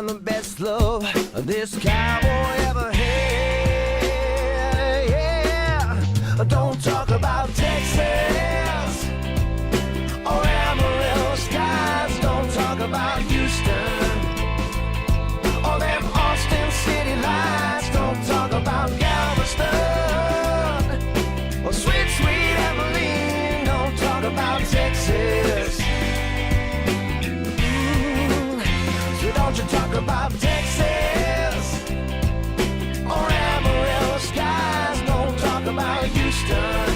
find the best love this cowboy ever had. Yeah. Don't talk about Texas or Amarillo skies. Don't talk about Houston or them Austin city lights. Don't talk about Galveston or sweet, sweet Abilene. Don't talk about Texas. Don't you talk about Texas or Amarillo skies. Don't talk about Houston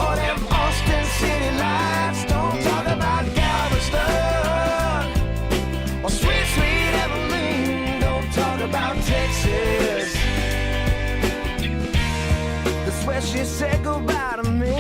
or them Austin city lights. Don't talk about Galveston or sweet, sweet Abilene. Don't talk about Texas. That's where she said goodbye to me.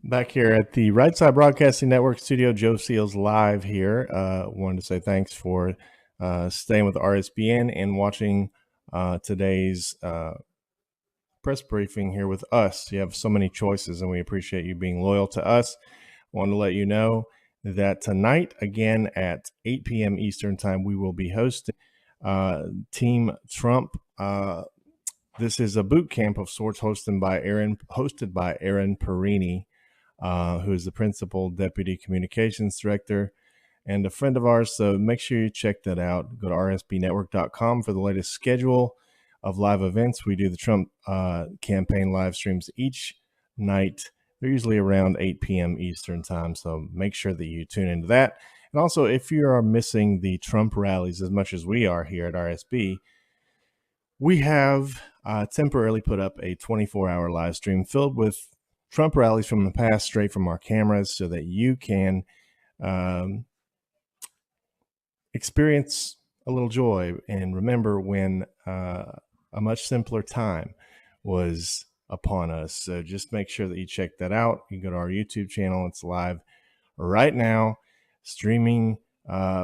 Back here at the Right Side Broadcasting Network studio, Joe Seals live here. Wanted to say thanks for staying with RSBN and watching today's press briefing here with us. You have so many choices, and we appreciate you being loyal to us. Want to let you know that tonight, again at 8 p.m. Eastern Time, we will be hosting Team Trump. This is a boot camp of sorts hosted by Aaron Perini, who is the Principal Deputy Communications Director and a friend of ours. So make sure you check that out. Go to rsbnetwork.com for the latest schedule of live events. We do the Trump campaign live streams each night. They're usually around 8 p.m. Eastern Time, so make sure that you tune into that. And also, if you are missing the Trump rallies as much as we are here at RSB, we have temporarily put up a 24-hour live stream filled with Trump rallies from the past straight from our cameras so that you can experience a little joy and remember when a much simpler time was upon us. So just make sure that you check that out. You can go to our YouTube channel. It's live right now, streaming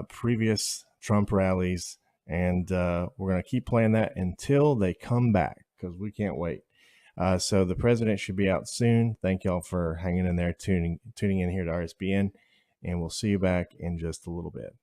previous Trump rallies. And we're going to keep playing that until they come back, because we can't wait. So the president should be out soon. Thank y'all for hanging in there, tuning in here to RSBN. And we'll see you back in just a little bit.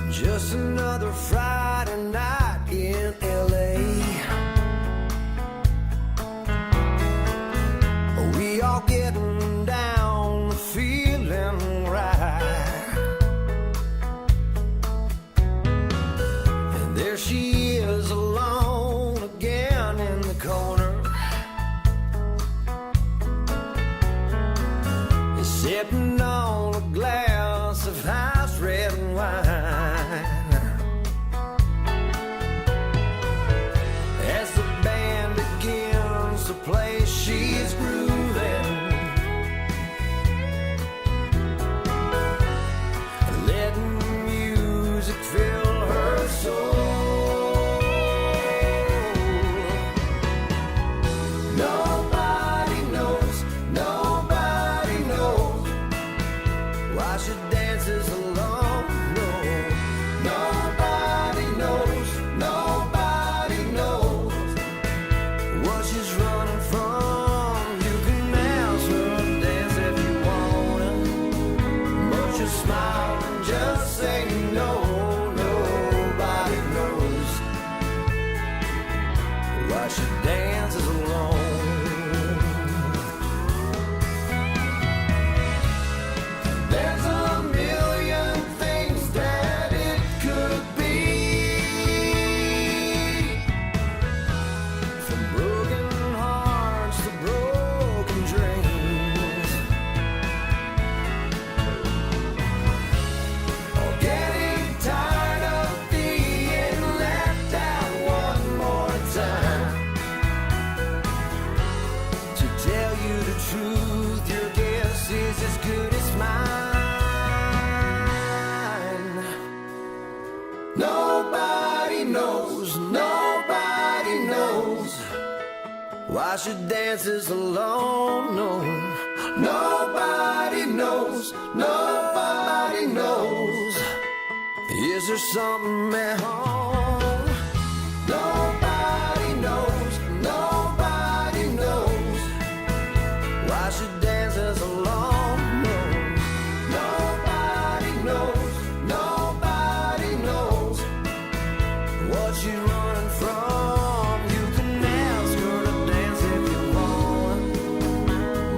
Just another Friday night in LA. We all getting down, feeling right. And there she is alone sipping on a glass of house red wine. As the band begins to play, she's grooving, letting music fill her soul. Nobody knows why she dances alone. No, nobody knows what she's running from. You can ask her to dance if you wanna, but you smile and just say no. Nobody knows why she dances alone. There's a million things that it could be, from broken hearts to broken dreams, or getting tired of being left out one more time. To tell you the truth, your guess is as good as mine. Nobody knows why she dances alone. No, nobody knows. Is there something at home? Nobody knows why she dances alone. No, nobody knows what she's running from. You can ask her to dance if you want,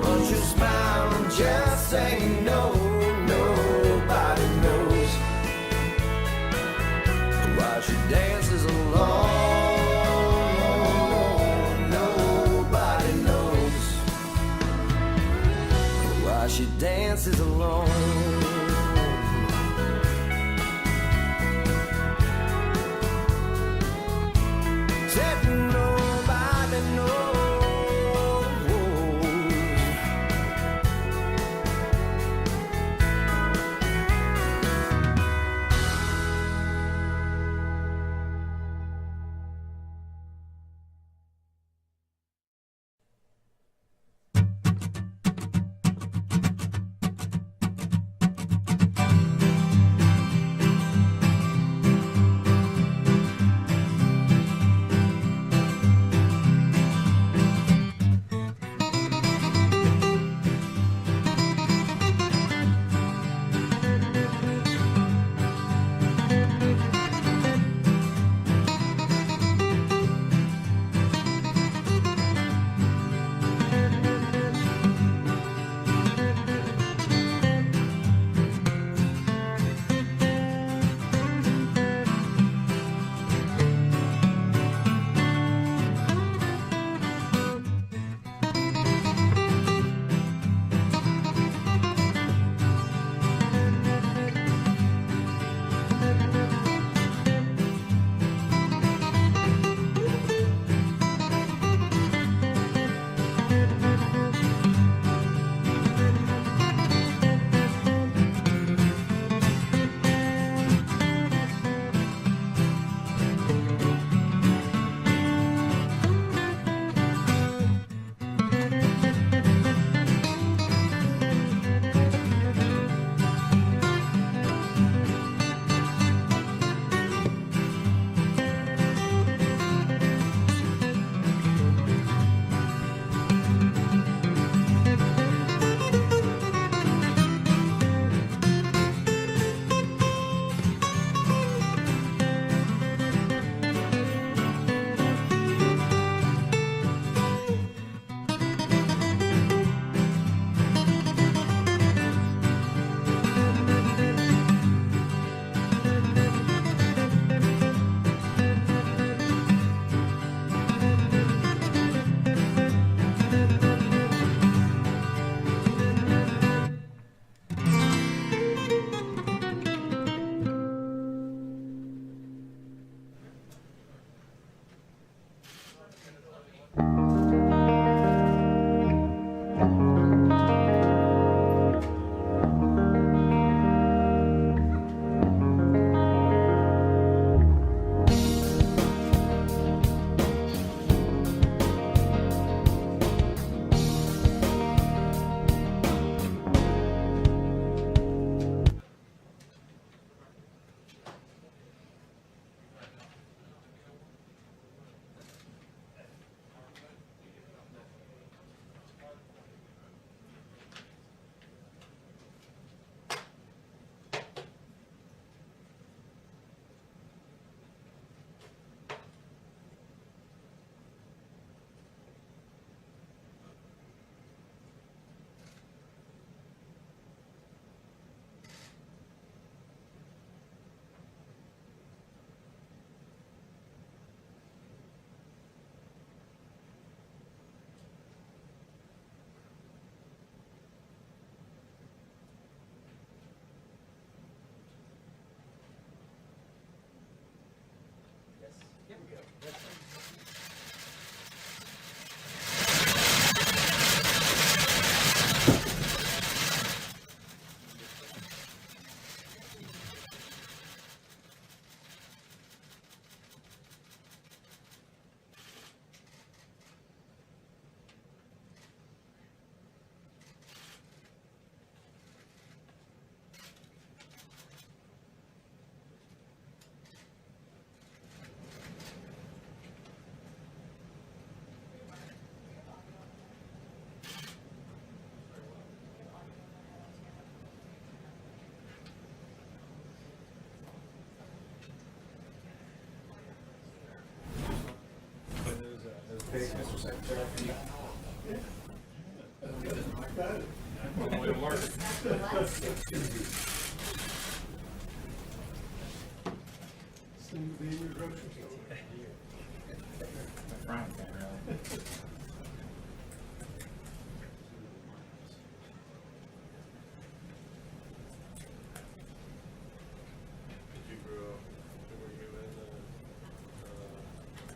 but you smile and just say no. Nobody knows why she dances alone. Nobody knows why she dances alone. Said nobody knows.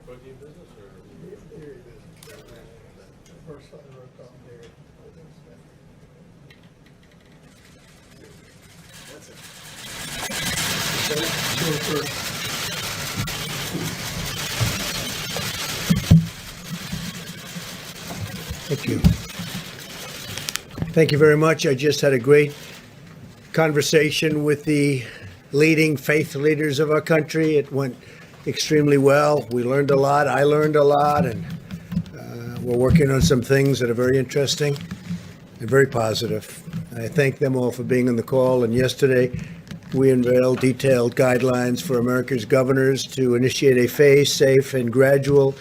Buggy business or? Dairy business. First I wrote down dairy. Thank you. Thank you very much. I just had a great conversation with the leading faith leaders of our country. It went extremely well. We learned a lot. I learned a lot, and we're working on some things that are very interesting and very positive. I thank them all for being on the call. And yesterday, we unveiled detailed guidelines for America's governors to initiate a phased, safe, and gradual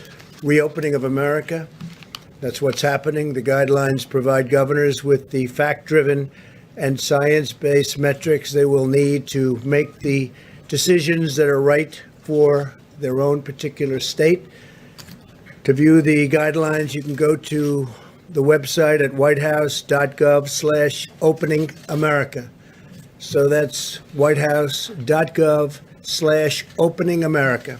reopening of America. That's what's happening. The guidelines provide governors with the fact-driven and science-based metrics they will need to make the decisions that are right for their own particular state. To view the guidelines, you can go to the website at whitehouse.gov/opening-America. So that's whitehouse.gov/opening-America.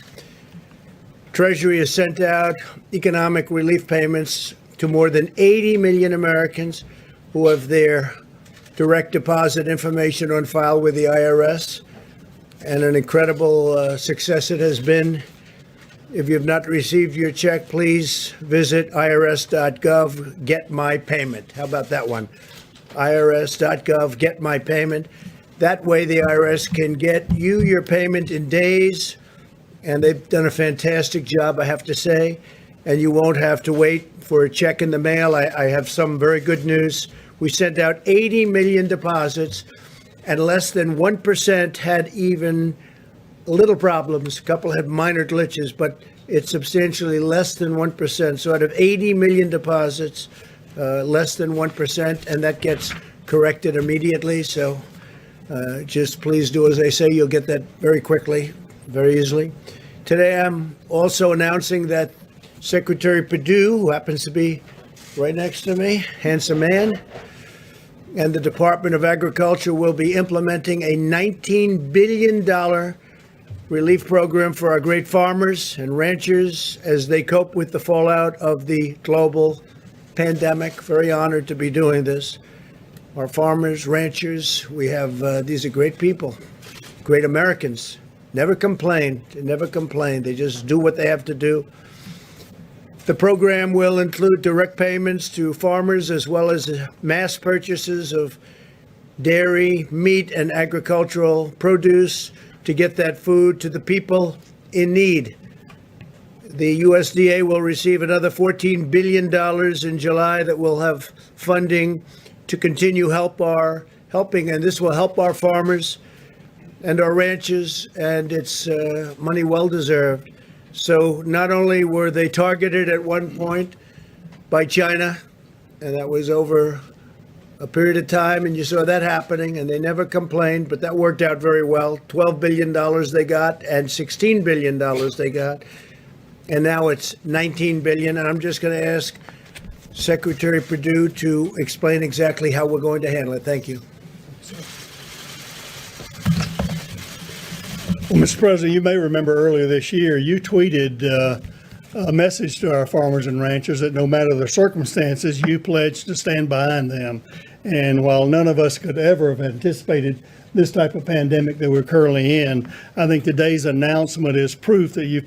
Treasury has sent out economic relief payments to more than 80 million Americans who have their direct deposit information on file with the IRS, and an incredible success it has been. If you have not received your check, please visit irs.gov, get my payment. How about that one? irs.gov, get my payment. That way the IRS can get you your payment in days, and they've done a fantastic job, I have to say, and you won't have to wait for a check in the mail. I have some very good news. We sent out 80 million deposits, and less than 1% had even little problems. A couple had minor glitches, but it's substantially less than 1%. So out of 80 million deposits, less than 1%, and that gets corrected immediately. So just please do as I say. You'll get that very quickly, very easily. Today, I'm also announcing that Secretary Perdue, who happens to be right next to me, handsome man, and the Department of Agriculture will be implementing a $19 billion relief program for our great farmers and ranchers as they cope with the fallout of the global pandemic. Very honored to be doing this. Our farmers, ranchers, we have, these are great people, great Americans. Never complain, never complain. They just do what they have to do. The program will include direct payments to farmers as well as mass purchases of dairy, meat, and agricultural produce to get that food to the people in need. The USDA will receive another $14 billion in July that will have funding to continue helping, and this will help our farmers and our ranchers, and it's money well deserved. So not only were they targeted at one point by China, and that was over a period of time, and you saw that happening, and they never complained, but that worked out very well. $12 billion they got, and $16 billion they got, and now it's $19 billion. And I'm just going to ask Secretary Perdue to explain exactly how we're going to handle it. Thank you. Well, Mr. President, you may remember earlier this year, you tweeted a message to our farmers and ranchers that no matter the circumstances, you pledged to stand behind them. And while none of us could ever have anticipated this type of pandemic that we're currently in, I think today's announcement is proof that you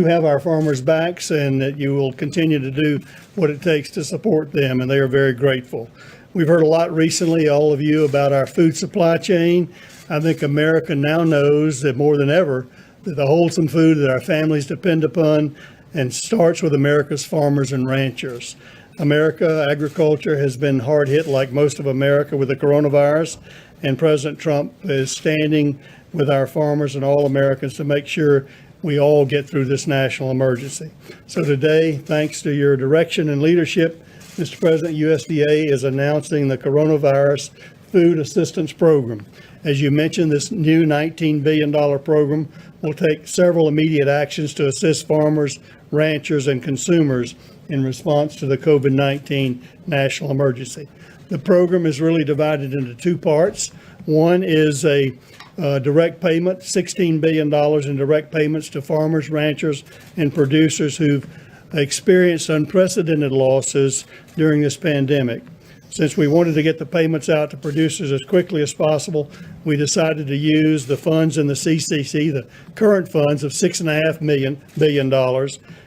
have our farmers' backs and that you will continue to do what it takes to support them, and they are very grateful. We've heard a lot recently, all of you, about our food supply chain. I think America now knows that more than ever that the wholesome food that our families depend upon and starts with America's farmers and ranchers. Agriculture has been hard hit like most of America with the coronavirus, and President Trump is standing with our farmers and all Americans to make sure we all get through this national emergency. So today, thanks to your direction and leadership, Mr. President, USDA is announcing the Coronavirus Food Assistance Program. As you mentioned, this new $19 billion program will take several immediate actions to assist farmers, ranchers, and consumers in response to the COVID-19 national emergency. The program is really divided into two parts. One is a direct payment, $16 billion in direct payments to farmers, ranchers, and producers who've experienced unprecedented losses during this pandemic. Since we wanted to get the payments out to producers as quickly as possible, we decided to use the funds in the CCC, the current funds of $6.5 billion,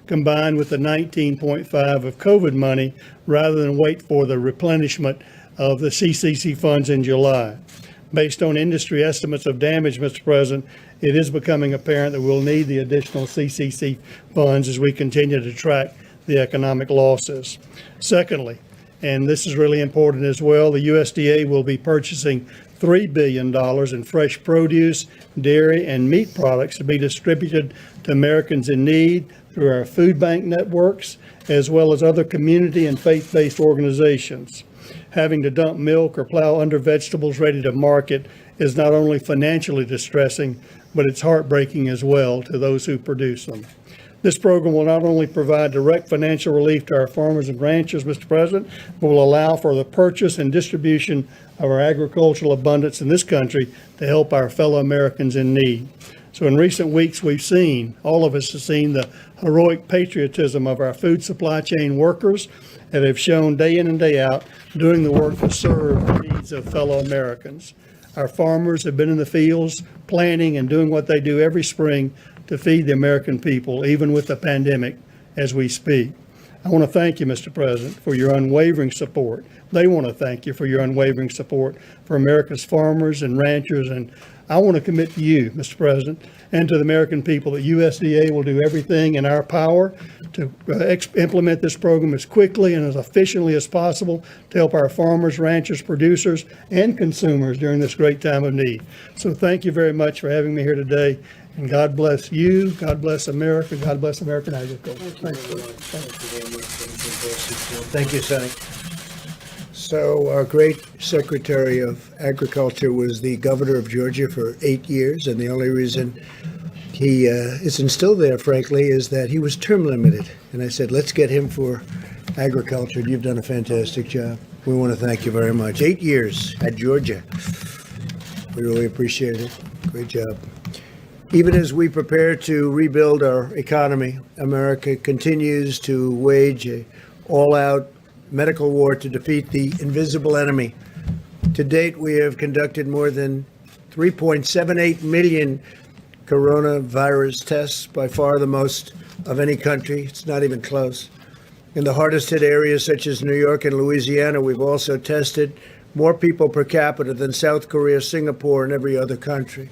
combined with the 19.5 of COVID money, rather than wait for the replenishment of the CCC funds in July. Based on industry estimates of damage, Mr. President, it is becoming apparent that we'll need the additional CCC funds as we continue to track the economic losses. Secondly, and this is really important as well, the USDA will be purchasing $3 billion in fresh produce, dairy, and meat products to be distributed to Americans in need through our food bank networks, as well as other community and faith-based organizations. Having to dump milk or plow under vegetables ready to market is not only financially distressing, but it's heartbreaking as well to those who produce them. This program will not only provide direct financial relief to our farmers and ranchers, Mr. President, but will allow for the purchase and distribution of our agricultural abundance in this country to help our fellow Americans in need. So in recent weeks, all of us have seen the heroic patriotism of our food supply chain workers that have shown day in and day out doing the work to serve the needs of fellow Americans. Our farmers have been in the fields planting and doing what they do every spring to feed the American people, even with the pandemic as we speak. I want to thank you, Mr. President, for your unwavering support. They want to thank you for your unwavering support for America's farmers and ranchers. And I want to commit to you, Mr. President, and to the American people that USDA will do everything in our power to implement this program as quickly and as efficiently as possible to help our farmers, ranchers, producers, and consumers during this great time of need. So thank you very much for having me here today. And God bless you, God bless America, God bless American agriculture. Thank you, Sonny. So our great Secretary of Agriculture was the governor of Georgia for 8 years, and the only reason he isn't still there, frankly, is that he was term limited. And I said, let's get him for agriculture. You've done a fantastic job. We want to thank you very much. 8 years at Georgia. We really appreciate it. Great job. Even as we prepare to rebuild our economy, America continues to wage an all-out medical war to defeat the invisible enemy. To date, we have conducted more than 3.78 million coronavirus tests, by far the most of any country. It's not even close. In the hardest hit areas such as New York and Louisiana, we've also tested more people per capita than South Korea, Singapore, and every other country.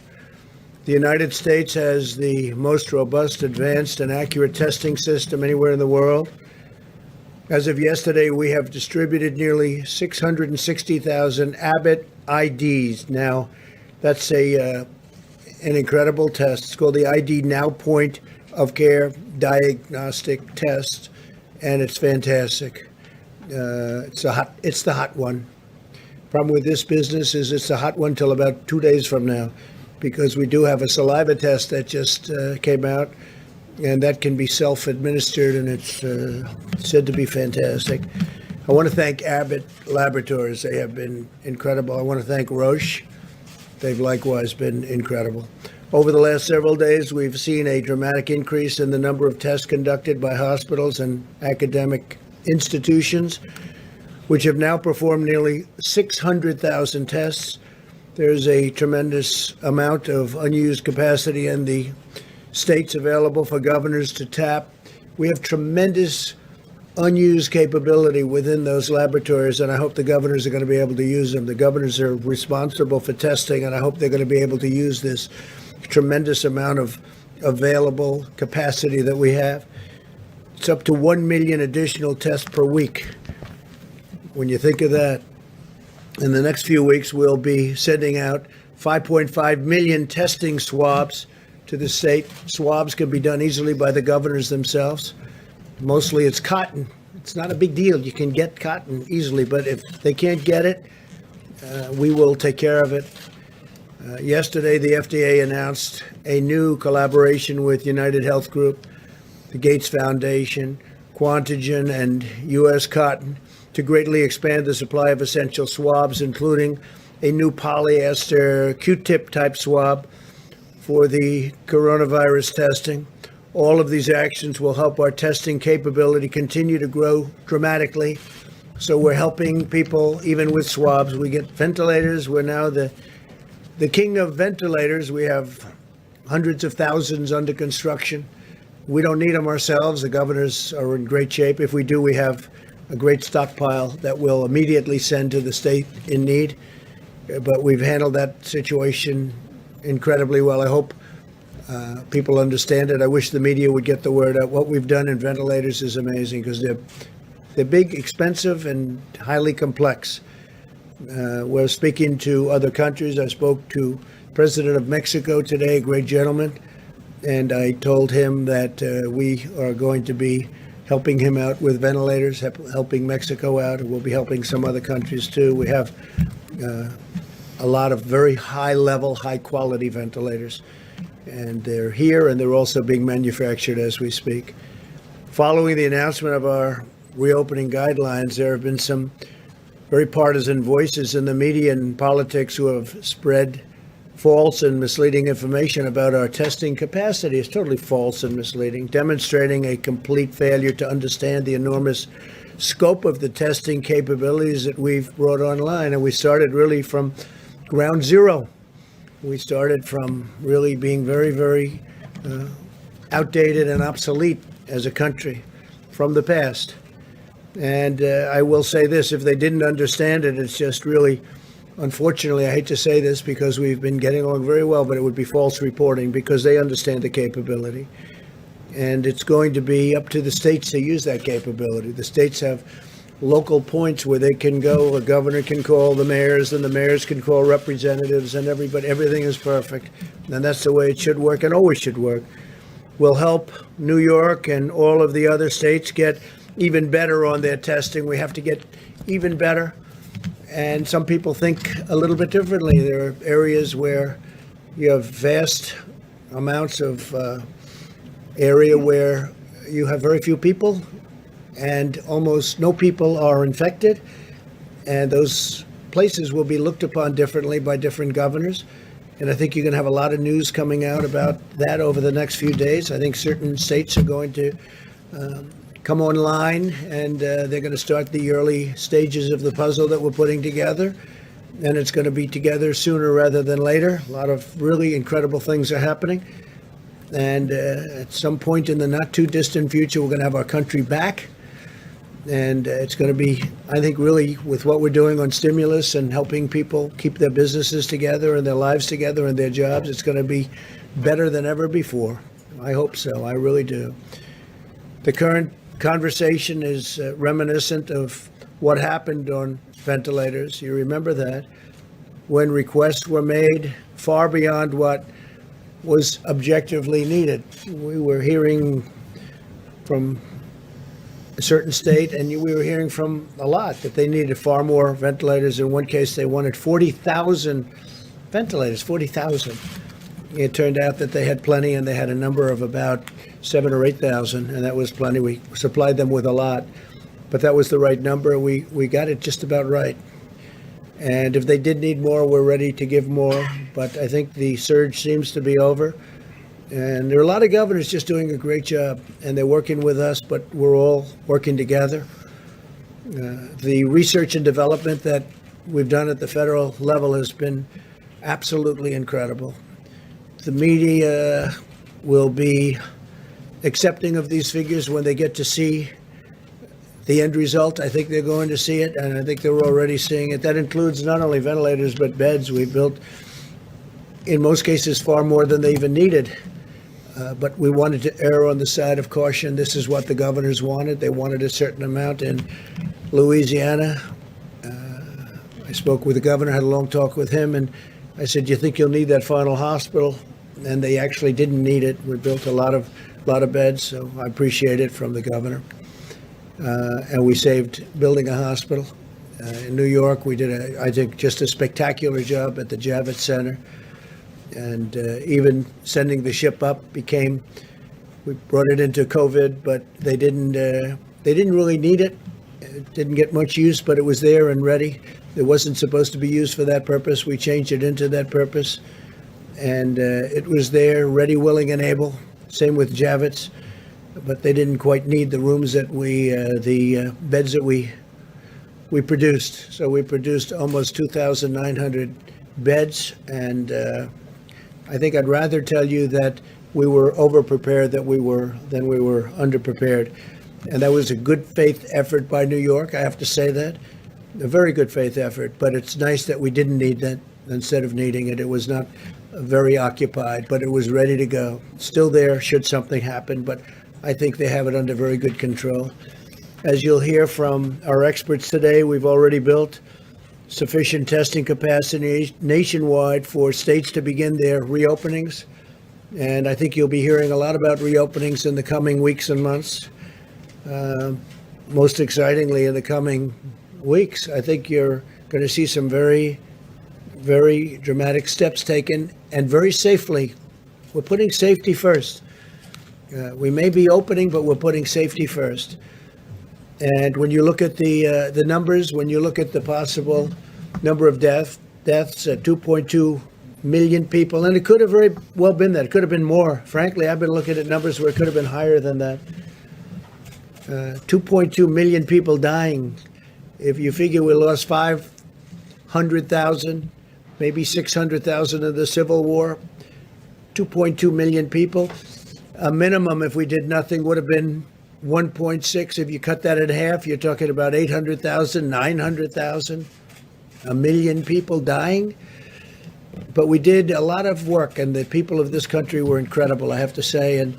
The United States has the most robust, advanced, and accurate testing system anywhere in the world. As of yesterday, we have distributed nearly 660,000 Abbott IDs. Now, that's an incredible test. It's called the ID Now Point of Care Diagnostic Test, and it's fantastic. It's the hot one. Problem with this business is it's a hot one till about 2 days from now, because we do have a saliva test that just came out, and that can be self-administered, and it's said to be fantastic. I want to thank Abbott Laboratories. They have been incredible. I want to thank Roche. They've likewise been incredible. Over the last several days, we've seen a dramatic increase in the number of tests conducted by hospitals and academic institutions, which have now performed nearly 600,000 tests. There's a tremendous amount of unused capacity in the states available for governors to tap. We have tremendous unused capability within those laboratories, and I hope the governors are going to be able to use them. The governors are responsible for testing, and I hope they're going to be able to use this tremendous amount of available capacity that we have. It's up to 1 million additional tests per week. When you think of that, in the next few weeks, we'll be sending out 5.5 million testing swabs to the state. Swabs can be done easily by the governors themselves. Mostly it's cotton. It's not a big deal. You can get cotton easily, but if they can't get it, we will take care of it. Yesterday, the FDA announced a new collaboration with United Health Group, the Gates Foundation, Quantigen, and U.S. Cotton to greatly expand the supply of essential swabs, including a new polyester Q-tip type swab for the coronavirus testing. All of these actions will help our testing capability continue to grow dramatically. So we're helping people even with swabs. We get ventilators. We're now the king of ventilators. We have hundreds of thousands under construction. We don't need them ourselves. The governors are in great shape. If we do, we have a great stockpile that we'll immediately send to the state in need. But we've handled that situation incredibly well. I hope people understand it. I wish the media would get the word out. What we've done in ventilators is amazing because they're big, expensive, and highly complex. We're speaking to other countries. I spoke to President of Mexico today, a great gentleman, and I told him that we are going to be helping him out with ventilators, helping Mexico out, and we'll be helping some other countries too. We have a lot of very high-level, high-quality ventilators, and they're here, and they're also being manufactured as we speak. Following the announcement of our reopening guidelines, there have been some very partisan voices in the media and politics who have spread false and misleading information about our testing capacity. It's totally false and misleading, demonstrating a complete failure to understand the enormous scope of the testing capabilities that we've brought online. And we started really from ground zero. We started from really being very, very outdated and obsolete as a country from the past. And I will say this, if they didn't understand it, it's just really, unfortunately, I hate to say this because we've been getting along very well, but it would be false reporting because they understand the capability. And it's going to be up to the states to use that capability. The states have local points where they can go. A governor can call the mayors, and the mayors can call representatives, and everything is perfect. And that's the way it should work and always should work. We'll help New York and all of the other states get even better on their testing. We have to get even better. And some people think a little bit differently. There are areas where you have vast amounts of area where you have very few people and almost no people are infected. And those places will be looked upon differently by different governors. And I think you're going to have a lot of news coming out about that over the next few days. I think certain states are going to come online, and they're going to start the early stages of the puzzle that we're putting together. And it's going to be together sooner rather than later. A lot of really incredible things are happening. And at some point in the not too distant future, we're going to have our country back. And it's going to be, I think, really with what we're doing on stimulus and helping people keep their businesses together and their lives together and their jobs, it's going to be better than ever before. I hope so. I really do. The current conversation is reminiscent of what happened on ventilators. You remember that when requests were made far beyond what was objectively needed. We were hearing from a certain state, and we were hearing from a lot that they needed far more ventilators. In one case, they wanted 40,000 ventilators, 40,000. It turned out that they had plenty, and they had a number of about 7,000 or 8,000, and that was plenty. We supplied them with a lot, but that was the right number. We got it just about right. And if they did need more, we're ready to give more. But I think the surge seems to be over. And there are a lot of governors just doing a great job, and they're working with us, but we're all working together. The research and development that we've done at the federal level has been absolutely incredible. The media will be accepting of these figures when they get to see the end result. I think they're going to see it, and I think they're already seeing it. That includes not only ventilators, but beds. We built, in most cases, far more than they even needed. But we wanted to err on the side of caution. This is what the governors wanted. They wanted a certain amount in Louisiana. I spoke with the governor, had a long talk with him, and I said, "Do you think you'll need that final hospital?" and they actually didn't need it. We built a lot of beds, so I appreciate it from the governor. And we saved building a hospital. In New York, we did, I think, just a spectacular job at the Javits Center. And even sending the ship up we brought it into COVID, but they didn't really need it. It didn't get much use, but it was there and ready. It wasn't supposed to be used for that purpose. We changed it into that purpose. And it was there, ready, willing, and able. Same with Javits, but they didn't quite need the rooms that the beds that we produced. So we produced almost 2,900 beds, and I think I'd rather tell you that we were overprepared than we were underprepared. And that was a good faith effort by New York, I have to say that. A very good faith effort, but it's nice that we didn't need that instead of needing it. It was not very occupied, but it was ready to go. Still there should something happen, but I think they have it under very good control. As you'll hear from our experts today, we've already built sufficient testing capacity nationwide for states to begin their reopenings. And I think you'll be hearing a lot about reopenings in the coming weeks and months. Most excitingly, in the coming weeks, I think you're going to see some very, very dramatic steps taken, and very safely. We're putting safety first. We may be opening, but we're putting safety first. And when you look at the numbers, when you look at the possible number of deaths at 2.2 million people, and it could have very well been that. It could have been more. Frankly, I've been looking at numbers where it could have been higher than that. 2.2 million people dying. If you figure we lost 500,000, maybe 600,000 in the Civil War, 2.2 million people. A minimum, if we did nothing, would have been 1.6. If you cut that in half, you're talking about 800,000, 900,000, a million people dying. But we did a lot of work, and the people of this country were incredible, I have to say. And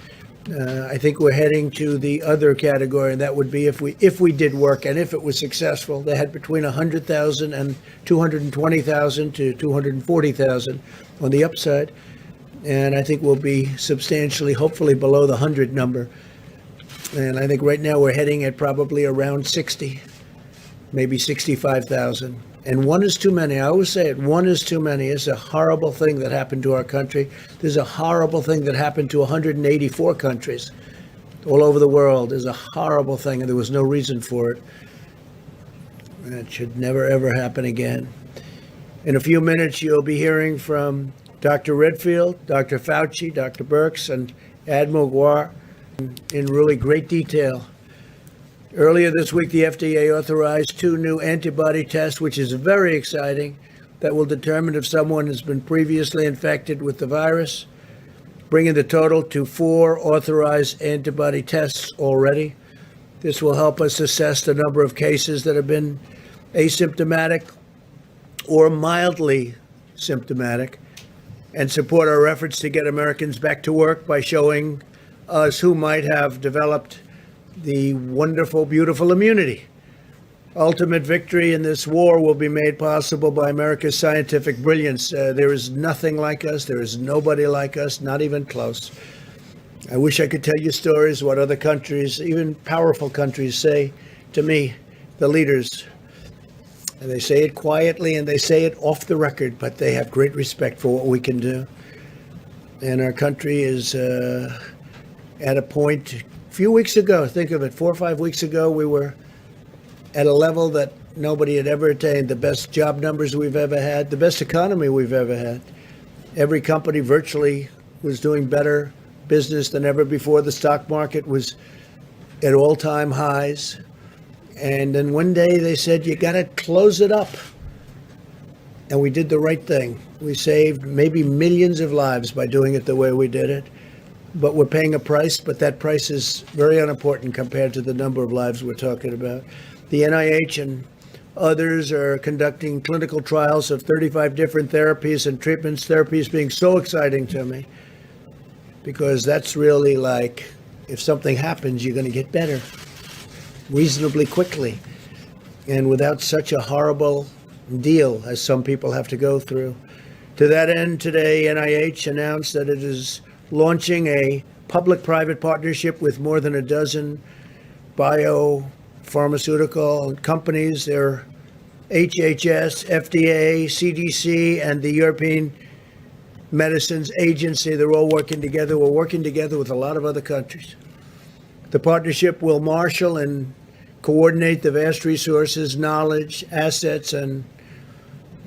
I think we're heading to the other category, and that would be if we did work and if it was successful. They had between 100,000 and 220,000 to 240,000 on the upside. And I think we'll be substantially, hopefully, below the 100 number. And I think right now we're heading at probably around 60, maybe 65,000. And one is too many. I always say it, one is too many. It's a horrible thing that happened to our country. There's a horrible thing that happened to 184 countries all over the world. There's a horrible thing, and there was no reason for it. And it should never, ever happen again. In a few minutes, you'll be hearing from Dr. Redfield, Dr. Fauci, Dr. Birx, and Admiral Guar in really great detail. Earlier this week, the FDA authorized 2 new antibody tests, which is very exciting, that will determine if someone has been previously infected with the virus, bringing the total to 4 authorized antibody tests already. This will help us assess the number of cases that have been asymptomatic or mildly symptomatic, and support our efforts to get Americans back to work by showing us who might have developed the wonderful, beautiful immunity. Ultimate victory in this war will be made possible by America's scientific brilliance. There is nothing like us. There is nobody like us, not even close. I wish I could tell you stories what other countries, even powerful countries, say to me, the leaders. And they say it quietly and they say it off the record, but they have great respect for what we can do. And our country is at a point, a few weeks ago, think of it, 4 or 5 weeks ago, we were at a level that nobody had ever attained, the best job numbers we've ever had, the best economy we've ever had. Every company virtually was doing better business than ever before. The stock market was at all-time highs. And then one day they said, you got to close it up. And we did the right thing. We saved maybe millions of lives by doing it the way we did it. But we're paying a price, but that price is very unimportant compared to the number of lives we're talking about. The NIH and others are conducting clinical trials of 35 different therapies and treatments. Therapies being so exciting to me, because that's really like, if something happens, you're going to get better reasonably quickly and without such a horrible deal as some people have to go through. To that end, today NIH announced that it is launching a public-private partnership with more than a dozen biopharmaceutical companies. They're HHS, FDA, CDC, and the European Medicines Agency. They're all working together. We're working together with a lot of other countries. The partnership will marshal and coordinate the vast resources, knowledge, assets, and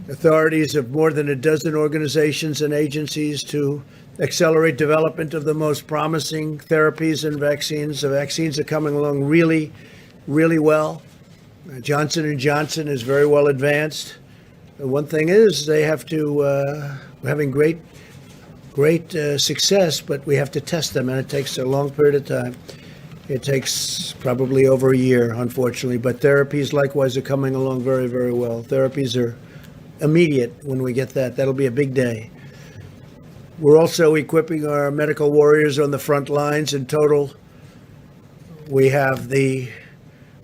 authorities of more than a dozen organizations and agencies to accelerate development of the most promising therapies and vaccines. The vaccines are coming along really, really well. Johnson & Johnson is very well advanced. The one thing is they have to, we're having great success, but we have to test them, and it takes a long period of time. It takes probably over a year, unfortunately, but therapies likewise are coming along very, very well. Therapies are immediate when we get that. That'll be a big day. We're also equipping our medical warriors on the front lines. In total, we have the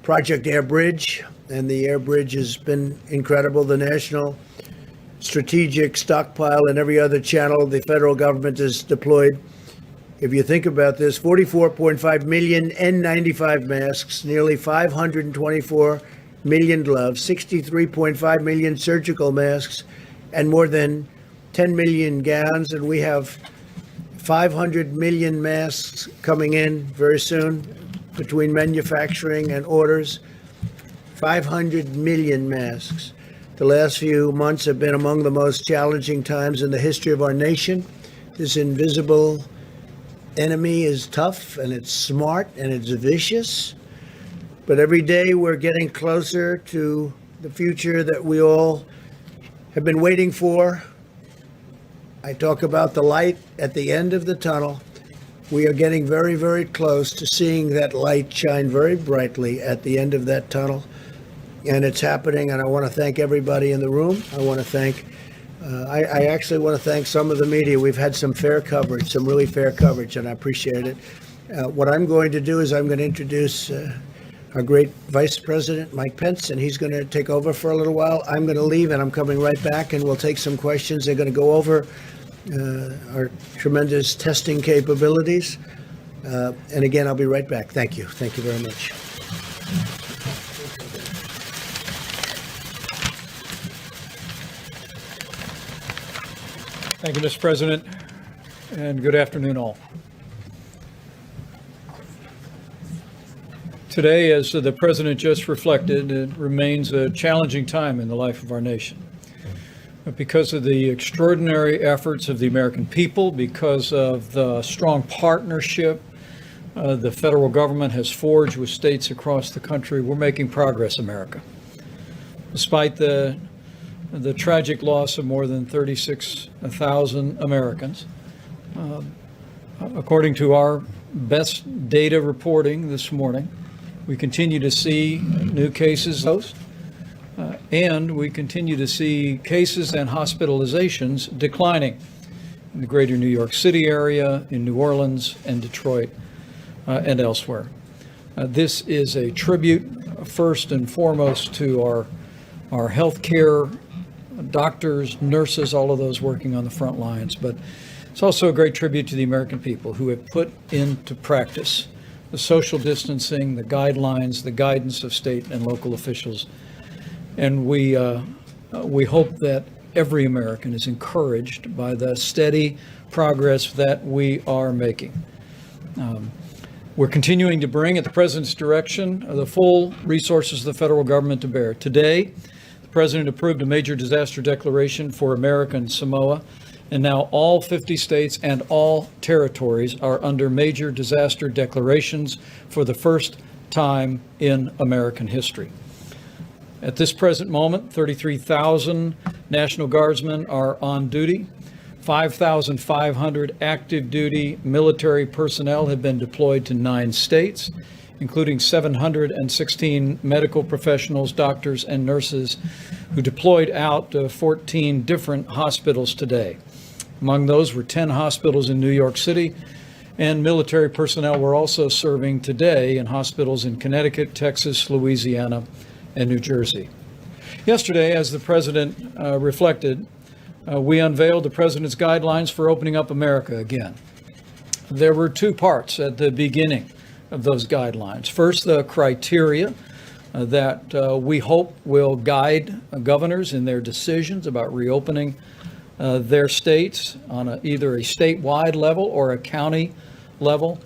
Project Air Bridge, and the Air Bridge has been incredible. The National Strategic Stockpile and every other channel the federal government has deployed. If you think about this, 44.5 million N95 masks, nearly 524 million gloves, 63.5 million surgical masks, and more than 10 million gowns. And we have 500 million masks coming in very soon between manufacturing and orders. 500 million masks. The last few months have been among the most challenging times in the history of our nation. This invisible enemy is tough, and it's smart, and it's vicious. But every day we're getting closer to the future that we all have been waiting for. I talk about the light at the end of the tunnel. We are getting very, very close to seeing that light shine very brightly at the end of that tunnel. And it's happening, and I want to thank everybody in the room. I want to thank, I actually want to thank some of the media. We've had some fair coverage, some really fair coverage, and I appreciate it. What I'm going to do is I'm going to introduce our great Vice President, Mike Pence, and he's going to take over for a little while. I'm going to leave, and I'm coming right back, and we'll take some questions. They're going to go over our tremendous testing capabilities. And again, I'll be right back. Thank you. Thank you very much. Thank you, Mr. President, and good afternoon all. Today, as the President just reflected, it remains a challenging time in the life of our nation. But because of the extraordinary efforts of the American people, because of the strong partnership the federal government has forged with states across the country, we're making progress, America. Despite the tragic loss of more than 36,000 Americans, according to our best data reporting this morning, we continue to see new cases and we continue to see cases and hospitalizations declining in the greater New York City area, in New Orleans and Detroit and elsewhere. This is a tribute, first and foremost, to our healthcare doctors, nurses, all of those working on the front lines, but it's also a great tribute to the American people who have put into practice the social distancing, the guidelines, the guidance of state and local officials. And we hope that every American is encouraged by the steady progress that we are making. We're continuing to bring, at the President's direction, the full resources of the federal government to bear. Today, the President approved a major disaster declaration for American Samoa, and now all 50 states and all territories are under major disaster declarations for the first time in American history. At this present moment, 33,000 National Guardsmen are on duty. 5,500 active duty military personnel have been deployed to 9 states, including 716 medical professionals, doctors, and nurses who deployed out to 14 different hospitals today. Among those were 10 hospitals in New York City, and military personnel were also serving today in hospitals in Connecticut, Texas, Louisiana, and New Jersey. Yesterday, as the President reflected, we unveiled the President's guidelines for opening up America again. There were two parts at the beginning of those guidelines. First, the criteria that we hope will guide governors in their decisions about reopening their states on either a statewide level or a county level.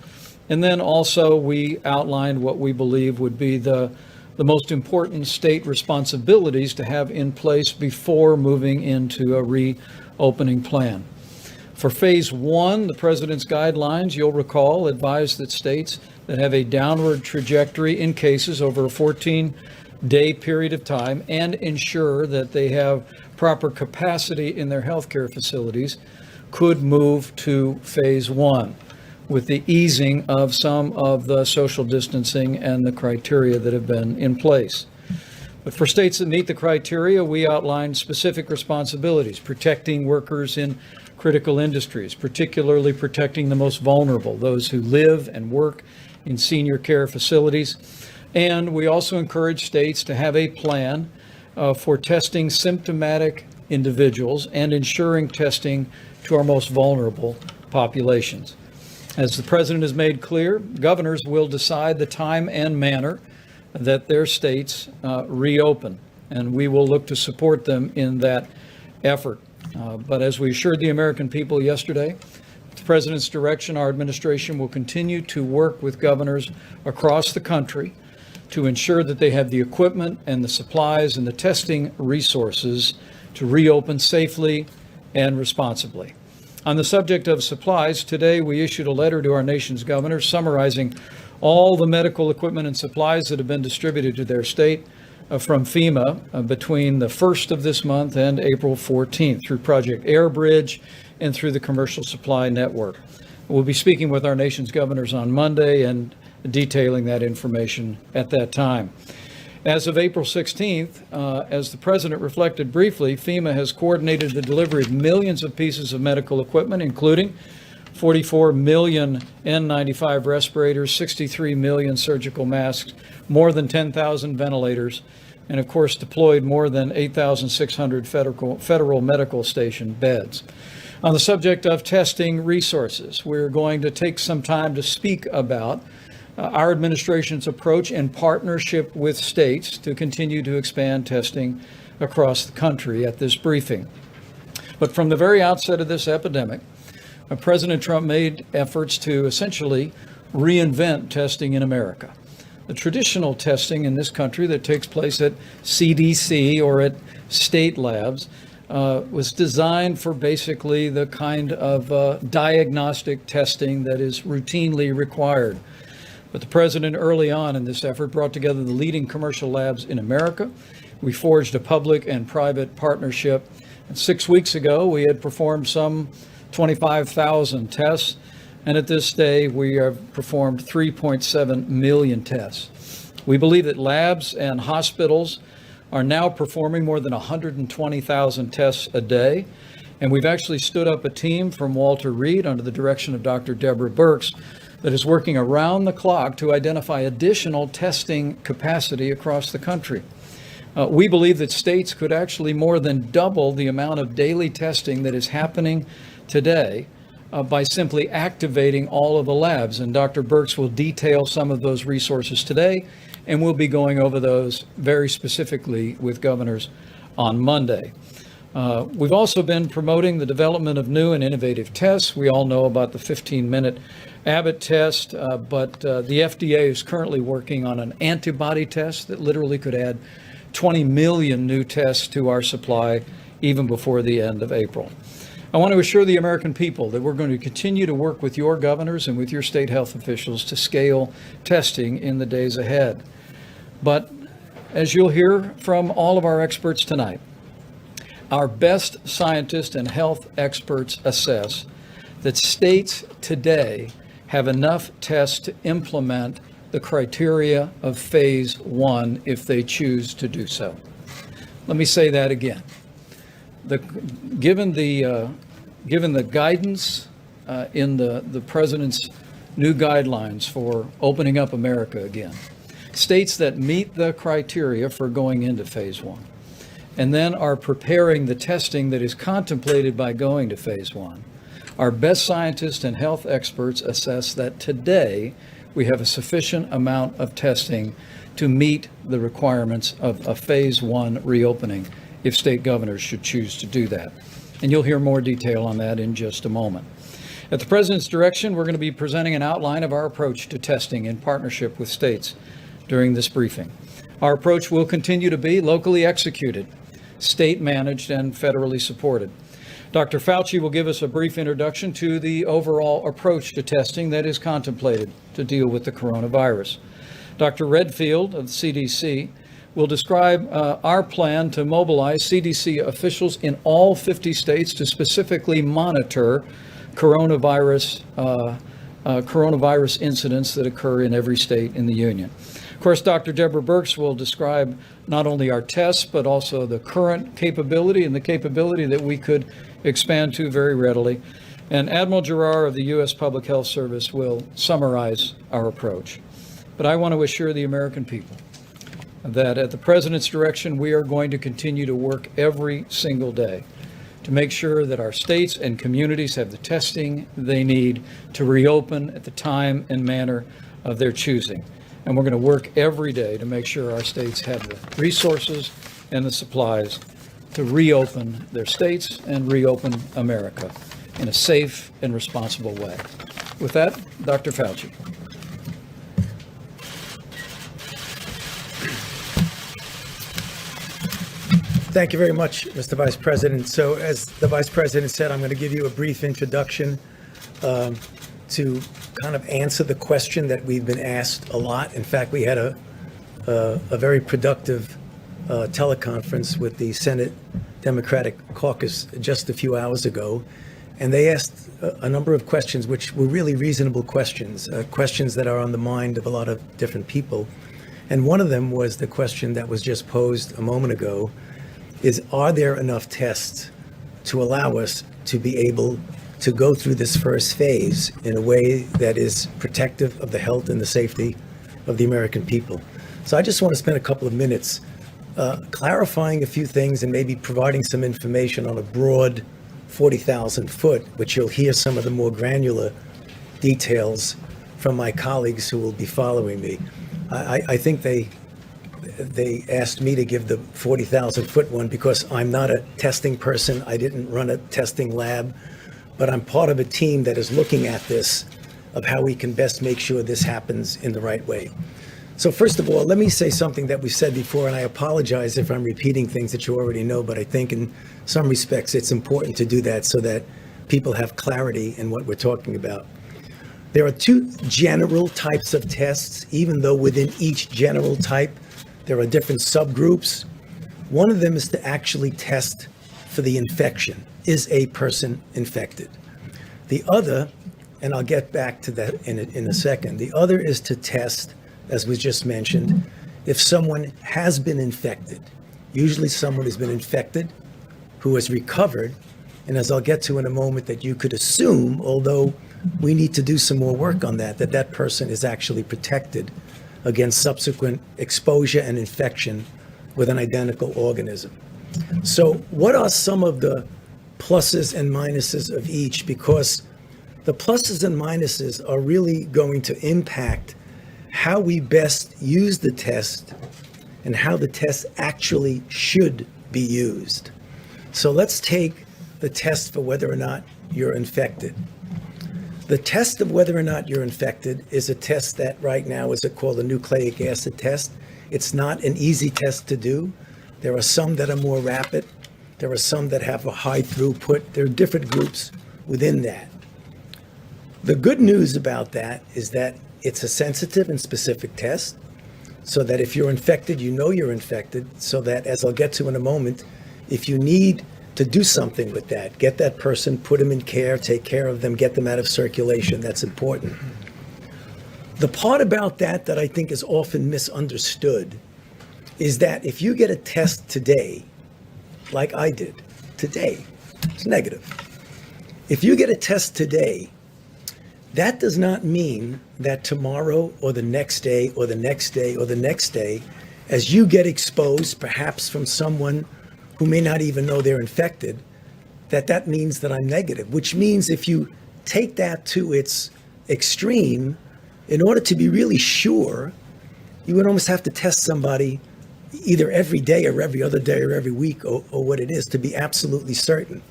And then also we outlined what we believe would be the most important state responsibilities to have in place before moving into a reopening plan. For phase one, the President's guidelines, you'll recall, advise that states that have a downward trajectory in cases over a 14-day period of time and ensure that they have proper capacity in their healthcare facilities could move to phase one with the easing of some of the social distancing and the criteria that have been in place. But for states that meet the criteria, we outlined specific responsibilities, protecting workers in critical industries, particularly protecting the most vulnerable, those who live and work in senior care facilities. And we also encourage states to have a plan for testing symptomatic individuals and ensuring testing to our most vulnerable populations. As the President has made clear, governors will decide the time and manner that their states reopen, and we will look to support them in that effort. But as we assured the American people yesterday, with the President's direction, our administration will continue to work with governors across the country to ensure that they have the equipment and the supplies and the testing resources to reopen safely and responsibly. On the subject of supplies, today we issued a letter to our nation's governors summarizing all the medical equipment and supplies that have been distributed to their state from FEMA between the 1st of this month and April 14th through Project Air Bridge and through the Commercial Supply Network. We'll be speaking with our nation's governors on Monday and detailing that information at that time. As of April 16th, as the President reflected briefly, FEMA has coordinated the delivery of millions of pieces of medical equipment, including 44 million N95 respirators, 63 million surgical masks, more than 10,000 ventilators, and of course deployed more than 8,600 federal medical station beds. On the subject of testing resources, we're going to take some time to speak about our administration's approach in partnership with states to continue to expand testing across the country at this briefing. But from the very outset of this epidemic, President Trump made efforts to essentially reinvent testing in America. The traditional testing in this country that takes place at CDC or at state labs was designed for basically the kind of diagnostic testing that is routinely required. But the President early on in this effort brought together the leading commercial labs in America. We forged a public and private partnership. And 6 weeks ago, we had performed some 25,000 tests. And at this day, we have performed 3.7 million tests. We believe that labs and hospitals are now performing more than 120,000 tests a day. And we've actually stood up a team from Walter Reed under the direction of Dr. Deborah Birx that is working around the clock to identify additional testing capacity across the country. We believe that states could actually more than double the amount of daily testing that is happening today by simply activating all of the labs. And Dr. Birx will detail some of those resources today, and we'll be going over those very specifically with governors on Monday. We've also been promoting the development of new and innovative tests. We all know about the 15-minute Abbott test, but the FDA is currently working on an antibody test that literally could add 20 million new tests to our supply even before the end of April. I want to assure the American people that we're going to continue to work with your governors and with your state health officials to scale testing in the days ahead. But as you'll hear from all of our experts tonight, our best scientists and health experts assess that states today have enough tests to implement the criteria of phase one if they choose to do so. Let me say that again. Given the guidance in the President's new guidelines for opening up America again, states that meet the criteria for going into phase one and then are preparing the testing that is contemplated by going to phase 1. Our best scientists and health experts assess that today we have a sufficient amount of testing to meet the requirements of a phase 1 reopening if state governors should choose to do that. And you'll hear more detail on that in just a moment. At the President's direction, we're going to be presenting an outline of our approach to testing in partnership with states during this briefing. Our approach will continue to be locally executed, state managed, and federally supported. Dr. Fauci will give us a brief introduction to the overall approach to testing that is contemplated to deal with the coronavirus. Dr. Redfield of the CDC will describe our plan to mobilize CDC officials in all 50 states to specifically monitor coronavirus incidents that occur in every state in the union. Of course, Dr. Deborah Birx will describe not only our tests, but also the current capability and the capability that we could expand to very readily. And Admiral Giroir of the U.S. Public Health Service will summarize our approach. But I want to assure the American people that at the President's direction, we are going to continue to work every single day to make sure that our states and communities have the testing they need to reopen at the time and manner of their choosing. And we're going to work every day to make sure our states have the resources and the supplies to reopen their states and reopen America in a safe and responsible way. With that, Dr. Fauci. Thank you very much, Mr. Vice President. So as the Vice President said, I'm going to give you a brief introduction to kind of answer the question that we've been asked a lot. In fact, we had a very productive teleconference with the Senate Democratic Caucus just a few hours ago, and they asked a number of questions which were really reasonable questions, questions that are on the mind of a lot of different people. And one of them was the question that was just posed a moment ago, is are there enough tests to allow us to be able to go through this first phase in a way that is protective of the health and the safety of the American people? So I just want to spend a couple of minutes clarifying a few things and maybe providing some information on a broad 40,000 foot, which you'll hear some of the more granular details from my colleagues who will be following me. I think they asked me to give the 40,000 foot one because I'm not a testing person. I didn't run a testing lab, but I'm part of a team that is looking at this, of how we can best make sure this happens in the right way. So first of all, let me say something that we've said before, and I apologize if I'm repeating things that you already know, but I think in some respects it's important to do that so that people have clarity in what we're talking about. There are two general types of tests, even though within each general type, there are different subgroups. One of them is to actually test for the infection. Is a person infected? The other, and I'll get back to that in a second, the other is to test, as was just mentioned, if someone has been infected. Usually someone has been infected who has recovered, and as I'll get to in a moment, that you could assume, although we need to do some more work on that, that person is actually protected against subsequent exposure and infection with an identical organism. So what are some of the pluses and minuses of each? Because the pluses and minuses are really going to impact how we best use the test and how the test actually should be used. So let's take the test for whether or not you're infected. The test of whether or not you're infected is a test that right now is called a nucleic acid test. It's not an easy test to do. There are some that are more rapid. There are some that have a high throughput. There are different groups within that. The good news about that is that it's a sensitive and specific test, so that if you're infected, you know you're infected, so that, as I'll get to in a moment, if you need to do something with that, get that person, put them in care, take care of them, get them out of circulation. That's important. The part about that I think is often misunderstood is that if you get a test today, like I did today, it's negative. If you get a test today, that does not mean that tomorrow or the next day or the next day or the next day, as you get exposed, perhaps from someone who may not even know they're infected, that means that I'm negative, which means if you take that to its extreme, in order to be really sure, you would almost have to test somebody either every day or every other day or every week or what it is to be absolutely certain.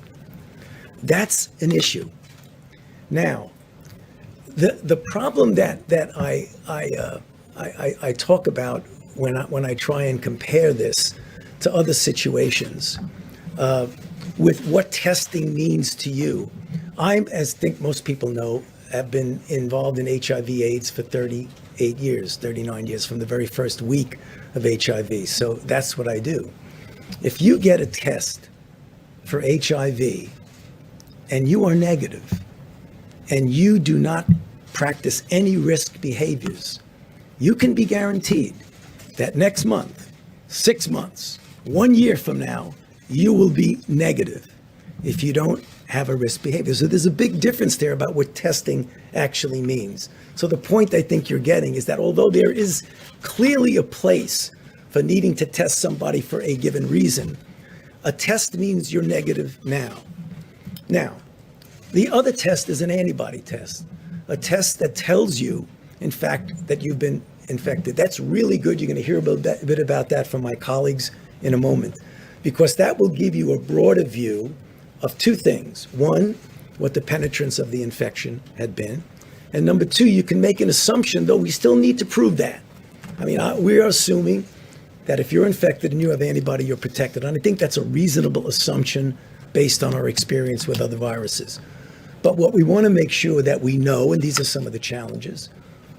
That's an issue. Now, the problem that I talk about when I try and compare this to other situations with what testing means to you. As I think most people know, have been involved in HIV/AIDS for 38 years, 39 years, from the very first week of HIV. So that's what I do. If you get a test for HIV and you are negative and you do not practice any risk behaviors, you can be guaranteed that next month, 6 months, 1 year from now, you will be negative if you don't have a risk behavior. So there's a big difference there about what testing actually means. So the point I think you're getting is that although there is clearly a place for needing to test somebody for a given reason, a test means you're negative now. Now, the other test is an antibody test, a test that tells you, in fact, that you've been infected. That's really good. You're going to hear a bit about that from my colleagues in a moment, because that will give you a broader view of two things. One, what the penetrance of the infection had been. And number two, you can make an assumption, though we still need to prove that. I mean, we are assuming that if you're infected and you have antibody, you're protected. And I think that's a reasonable assumption based on our experience with other viruses. But what we want to make sure that we know, and these are some of the challenges,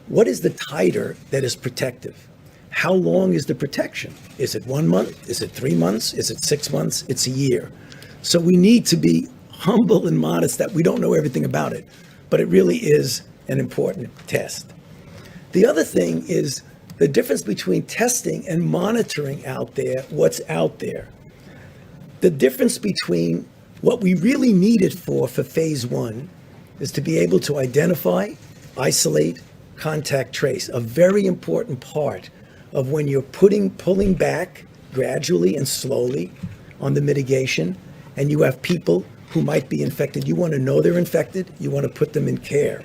what is the titer that is protective? How long is the protection? Is it 1 month? Is it 3 months? Is it 6 months? It's a year. So we need to be humble and modest that we don't know everything about it, but it really is an important test. The other thing is the difference between testing and monitoring out there, what's out there. The difference between what we really need it for phase one is to be able to identify, isolate, contact trace, a very important part of when you're pulling back gradually and slowly on the mitigation, and you have people who might be infected. You want to know they're infected. You want to put them in care.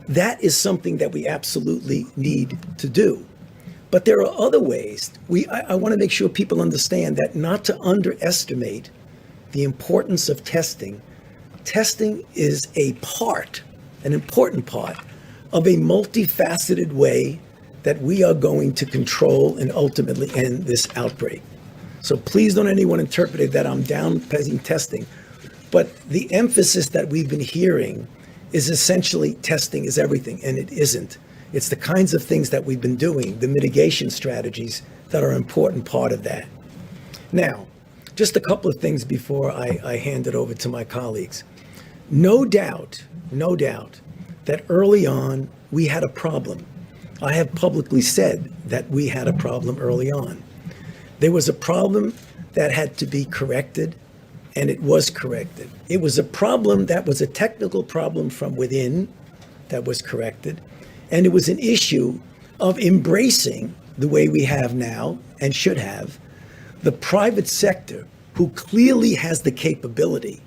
That is something that we absolutely need to do. But there are other ways. I want to make sure people understand that not to underestimate the importance of testing. Testing is a part, an important part, of a multifaceted way that we are going to control and ultimately end this outbreak. So please don't anyone interpret it that I'm downplaying testing. But the emphasis that we've been hearing is essentially testing is everything, and it isn't. It's the kinds of things that we've been doing, the mitigation strategies that are an important part of that. Now, just a couple of things before I hand it over to my colleagues. No doubt that early on we had a problem. I have publicly said that we had a problem early on. There was a problem that had to be corrected, and it was corrected. It was a problem that was a technical problem from within that was corrected, and it was an issue of embracing the way we have now and should have the private sector, who clearly has the capability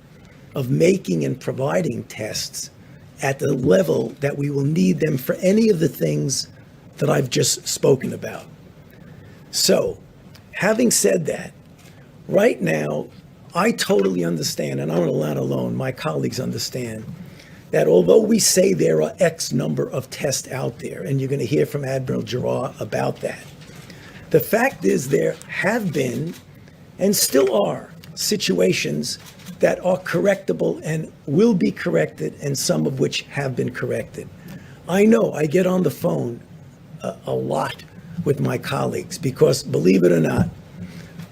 of making and providing tests at the level that we will need them for any of the things that I've just spoken about. So, having said that, right now, I totally understand, and I'm not alone, my colleagues understand, that although we say there are X number of tests out there, and you're going to hear from Admiral Giroir about that, the fact is there have been and still are situations that are correctable and will be corrected, and some of which have been corrected. I know I get on the phone a lot with my colleagues because, believe it or not,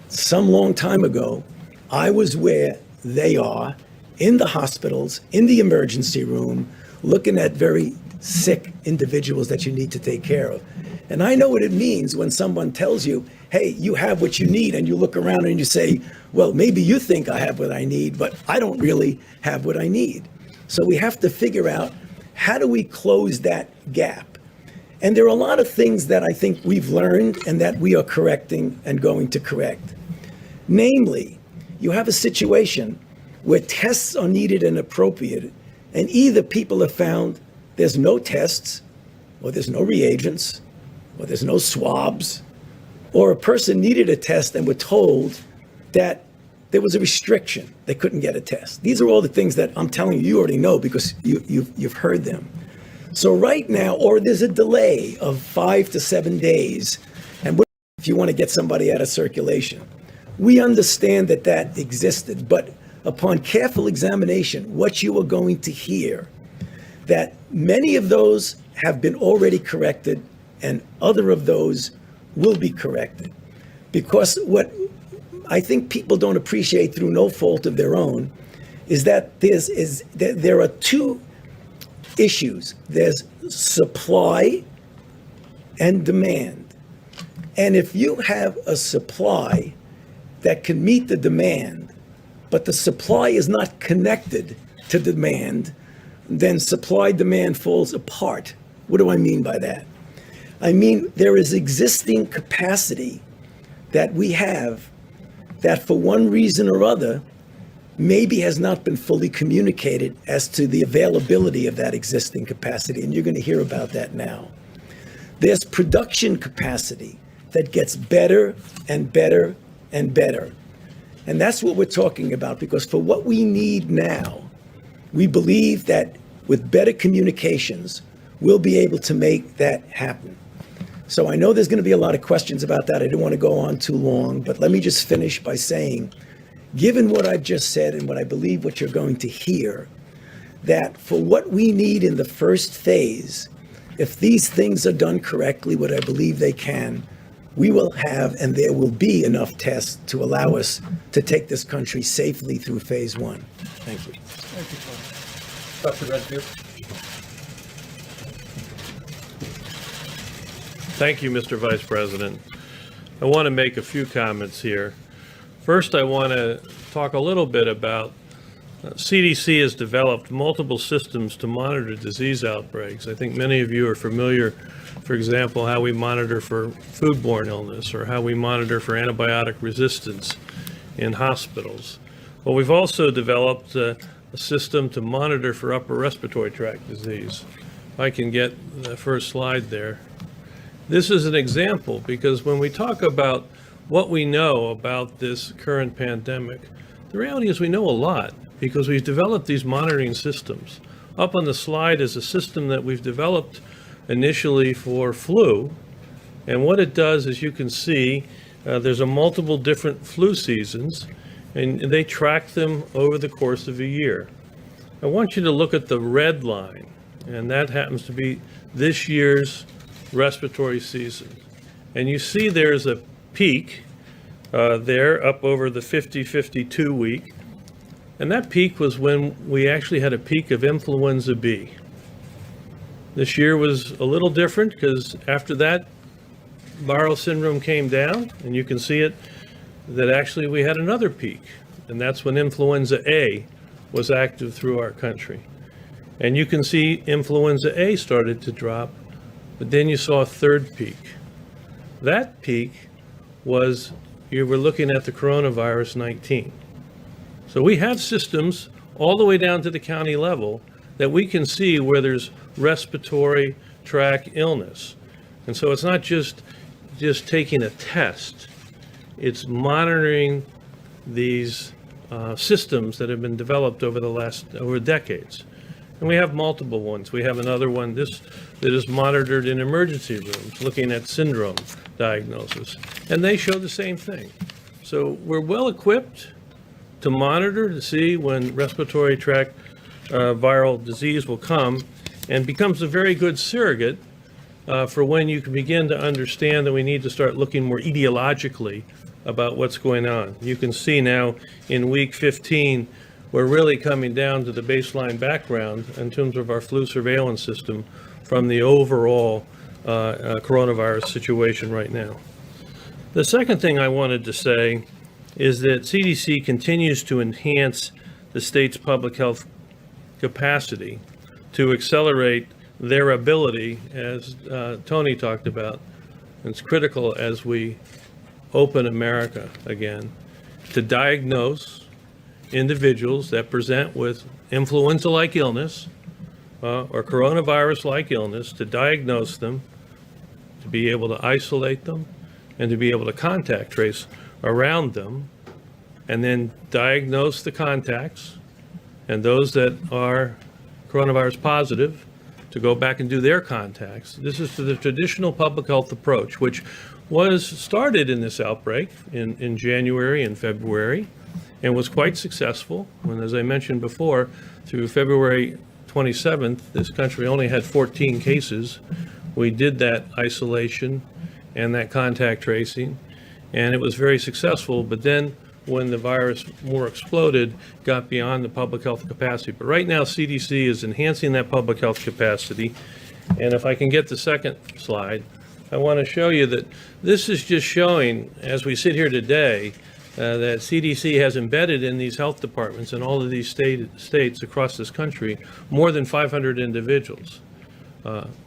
some long time ago, I was where they are in the hospitals, in the emergency room, looking at very sick individuals that you need to take care of. And I know what it means when someone tells you, hey, you have what you need, and you look around and you say, well, maybe you think I have what I need, but I don't really have what I need. So we have to figure out, how do we close that gap? And there are a lot of things that I think we've learned and that we are correcting and going to correct. Namely, you have a situation where tests are needed and appropriate, and either people have found there's no tests, or there's no reagents, or there's no swabs, or a person needed a test and were told that there was a restriction. They couldn't get a test. These are all the things that I'm telling you, you already know because you've heard them. So right now, or there's a delay of 5 to 7 days, and what if you want to get somebody out of circulation? We understand that that existed, but upon careful examination, what you are going to hear, that many of those have been already corrected and other of those will be corrected. Because what I think people don't appreciate through no fault of their own is that there are two issues. There's supply and demand. And if you have a supply that can meet the demand, but the supply is not connected to demand, then supply-demand falls apart. What do I mean by that? I mean, there is existing capacity that we have that for one reason or other maybe has not been fully communicated as to the availability of that existing capacity, and you're going to hear about that now. There's production capacity that gets better and better and better. And that's what we're talking about, because for what we need now, we believe that with better communications, we'll be able to make that happen. So I know there's going to be a lot of questions about that. I don't want to go on too long, but let me just finish by saying, given what I've just said and what I believe what you're going to hear, that for what we need in the first phase, if these things are done correctly, what I believe they can, we will have and there will be enough tests to allow us to take this country safely through phase one. Thank you. Dr. Redfield. Thank you, Mr. Vice President. I want to make a few comments here. First, I want to talk a little bit about CDC has developed multiple systems to monitor disease outbreaks. I think many of you are familiar, for example, how we monitor for foodborne illness or how we monitor for antibiotic resistance in hospitals. Well, we've also developed a system to monitor for upper respiratory tract disease. If I can get the first slide there. This is an example because when we talk about what we know about this current pandemic, the reality is we know a lot because we've developed these monitoring systems. Up on the slide is a system that we've developed initially for flu. And what it does, as you can see, there's a multiple different flu seasons, and they track them over the course of a year. I want you to look at the red line, and that happens to be this year's respiratory season. And you see there's a peak there up over the 50-52 week. And that peak was when we actually had a peak of influenza B. This year was a little different because after that, viral syndrome came down, and you can see it, that actually we had another peak. And that's when influenza A was active through our country. And you can see influenza A started to drop, but then you saw a third peak. That peak was, you were looking at the coronavirus 19. So we have systems all the way down to the county level that we can see where there's respiratory tract illness. And so it's not just taking a test, it's monitoring these systems that have been developed over decades. And we have multiple ones. We have another one that is monitored in emergency rooms, looking at syndrome diagnosis. And they show the same thing. So we're well equipped to monitor to see when respiratory tract viral disease will come, and becomes a very good surrogate for when you can begin to understand that we need to start looking more etiologically about what's going on. You can see now in week 15, we're really coming down to the baseline background in terms of our flu surveillance system from the overall coronavirus situation right now. The second thing I wanted to say is that CDC continues to enhance the state's public health capacity to accelerate their ability, as Tony talked about. It's critical as we open America again. to diagnose individuals that present with influenza-like illness or coronavirus-like illness, to diagnose them, to be able to isolate them, and to be able to contact trace around them, and then diagnose the contacts and those that are coronavirus positive to go back and do their contacts. This is the traditional public health approach, which was started in this outbreak in January and February, and was quite successful. When, as I mentioned before, through February 27th, this country only had 14 cases. We did that isolation and that contact tracing, and it was very successful. But then when the virus more exploded, got beyond the public health capacity. But right now, CDC is enhancing that public health capacity. And if I can get the second slide, I want to show you that this is just showing, as we sit here today, that CDC has embedded in these health departments in all of these states across this country more than 500 individuals.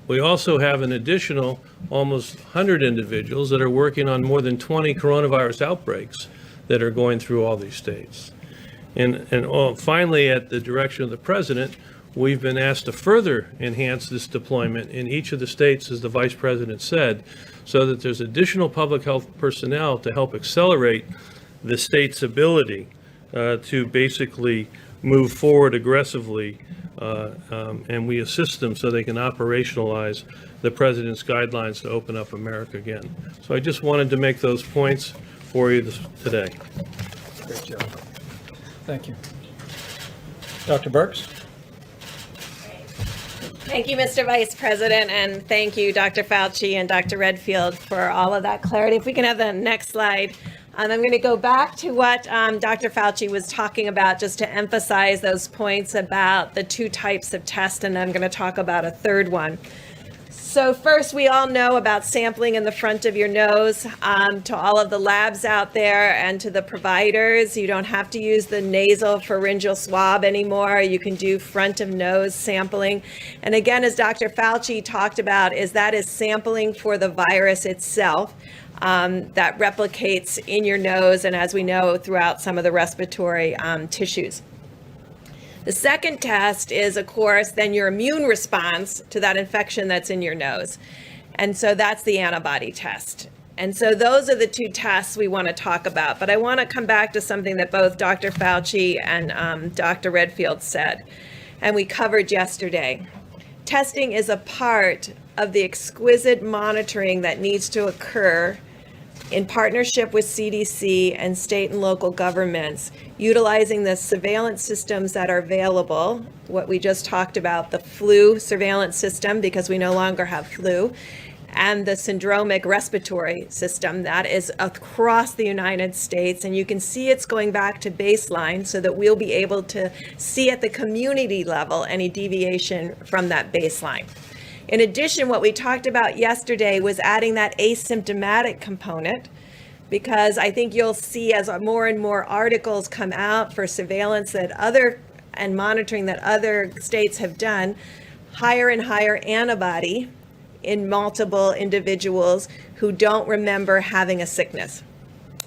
We also have an additional almost 100 individuals that are working on more than 20 coronavirus outbreaks that are going through all these states. And finally, at the direction of the president, we've been asked to further enhance this deployment in each of the states, as the vice president said, so that there's additional public health personnel to help accelerate the state's ability to basically move forward aggressively, and we assist them so they can operationalize the president's guidelines to open up America again. So I just wanted to make those points for you today. Great job. Thank you. Dr. Burks? Thank you, Mr. Vice President, and thank you, Dr. Fauci and Dr. Redfield, for all of that clarity. If we can have the next slide. I'm going to go back to what Dr. Fauci was talking about, just to emphasize those points about the two types of tests, and I'm going to talk about a third one. So first, we all know about sampling in the front of your nose. To all of the labs out there and to the providers, you don't have to use the nasal pharyngeal swab anymore. You can do front of nose sampling. And again, as Dr. Fauci talked about, that is sampling for the virus itself that replicates in your nose, and as we know, throughout some of the respiratory tissues. The second test is, of course, then your immune response to that infection that's in your nose. And so that's the antibody test. And so those are the two tests we want to talk about. But I want to come back to something that both Dr. Fauci and Dr. Redfield said, and we covered yesterday. Testing is a part of the exquisite monitoring that needs to occur in partnership with CDC and state and local governments, utilizing the surveillance systems that are available, what we just talked about, the flu surveillance system, because we no longer have flu, and the syndromic respiratory system that is across the United States. And you can see it's going back to baseline so that we'll be able to see at the community level any deviation from that baseline. In addition, what we talked about yesterday was adding that asymptomatic component, because I think you'll see as more and more articles come out for surveillance and monitoring that other states have done, higher and higher antibody in multiple individuals who don't remember having a sickness.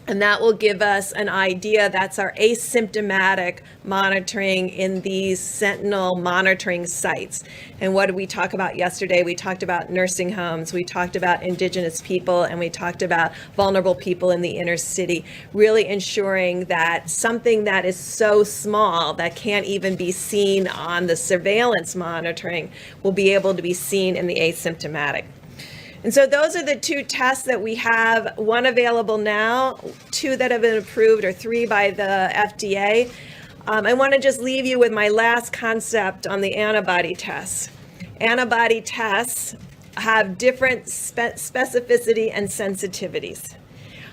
And that will give us an idea. That's our asymptomatic monitoring in these sentinel monitoring sites. And what did we talk about yesterday? We talked about nursing homes, we talked about indigenous people, and we talked about vulnerable people in the inner city, really ensuring that something that is so small that can't even be seen on the surveillance monitoring will be able to be seen in the asymptomatic. And so those are the two tests that we have, one available now, two that have been approved, or three by the FDA. I want to just leave you with my last concept on the antibody tests. Antibody tests have different specificity and sensitivities.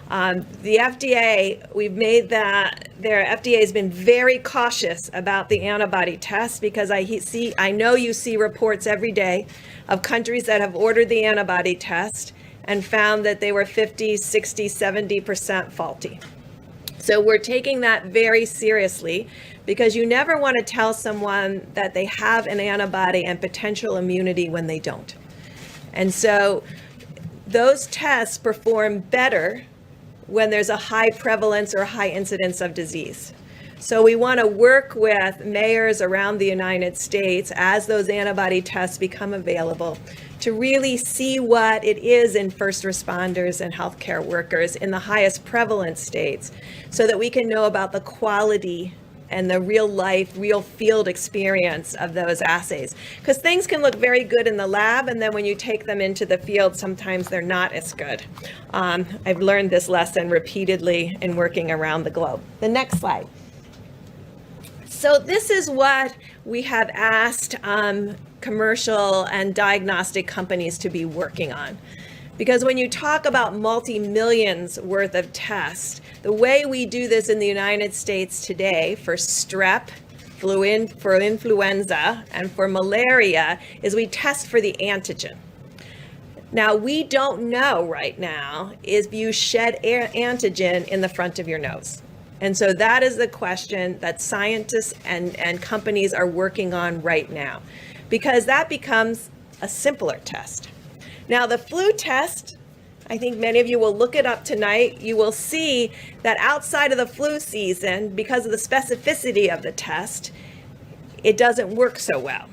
The FDA, we've made that, their FDA has been very cautious about the antibody test, because I know you see reports every day of countries that have ordered the antibody test and found that they were 50, 60, 70% faulty. So we're taking that very seriously, because you never want to tell someone that they have an antibody and potential immunity when they don't. And so those tests perform better when there's a high prevalence or high incidence of disease. So we want to work with mayors around the United States as those antibody tests become available to really see what it is in first responders and healthcare workers in the highest prevalence states, so that we can know about the quality and the real life, real field experience of those assays. Because things can look very good in the lab, and then when you take them into the field, sometimes they're not as good. I've learned this lesson repeatedly in working around the globe. The next slide. So this is what we have asked commercial and diagnostic companies to be working on. Because when you talk about multi-millions worth of tests, the way we do this in the United States today for strep, for influenza, and for malaria is we test for the antigen. Now, we don't know right now if you shed antigen in the front of your nose. And so that is the question that scientists and companies are working on right now, because that becomes a simpler test. Now, the flu test, I think many of you will look it up tonight. You will see that outside of the flu season, because of the specificity of the test, it doesn't work so well.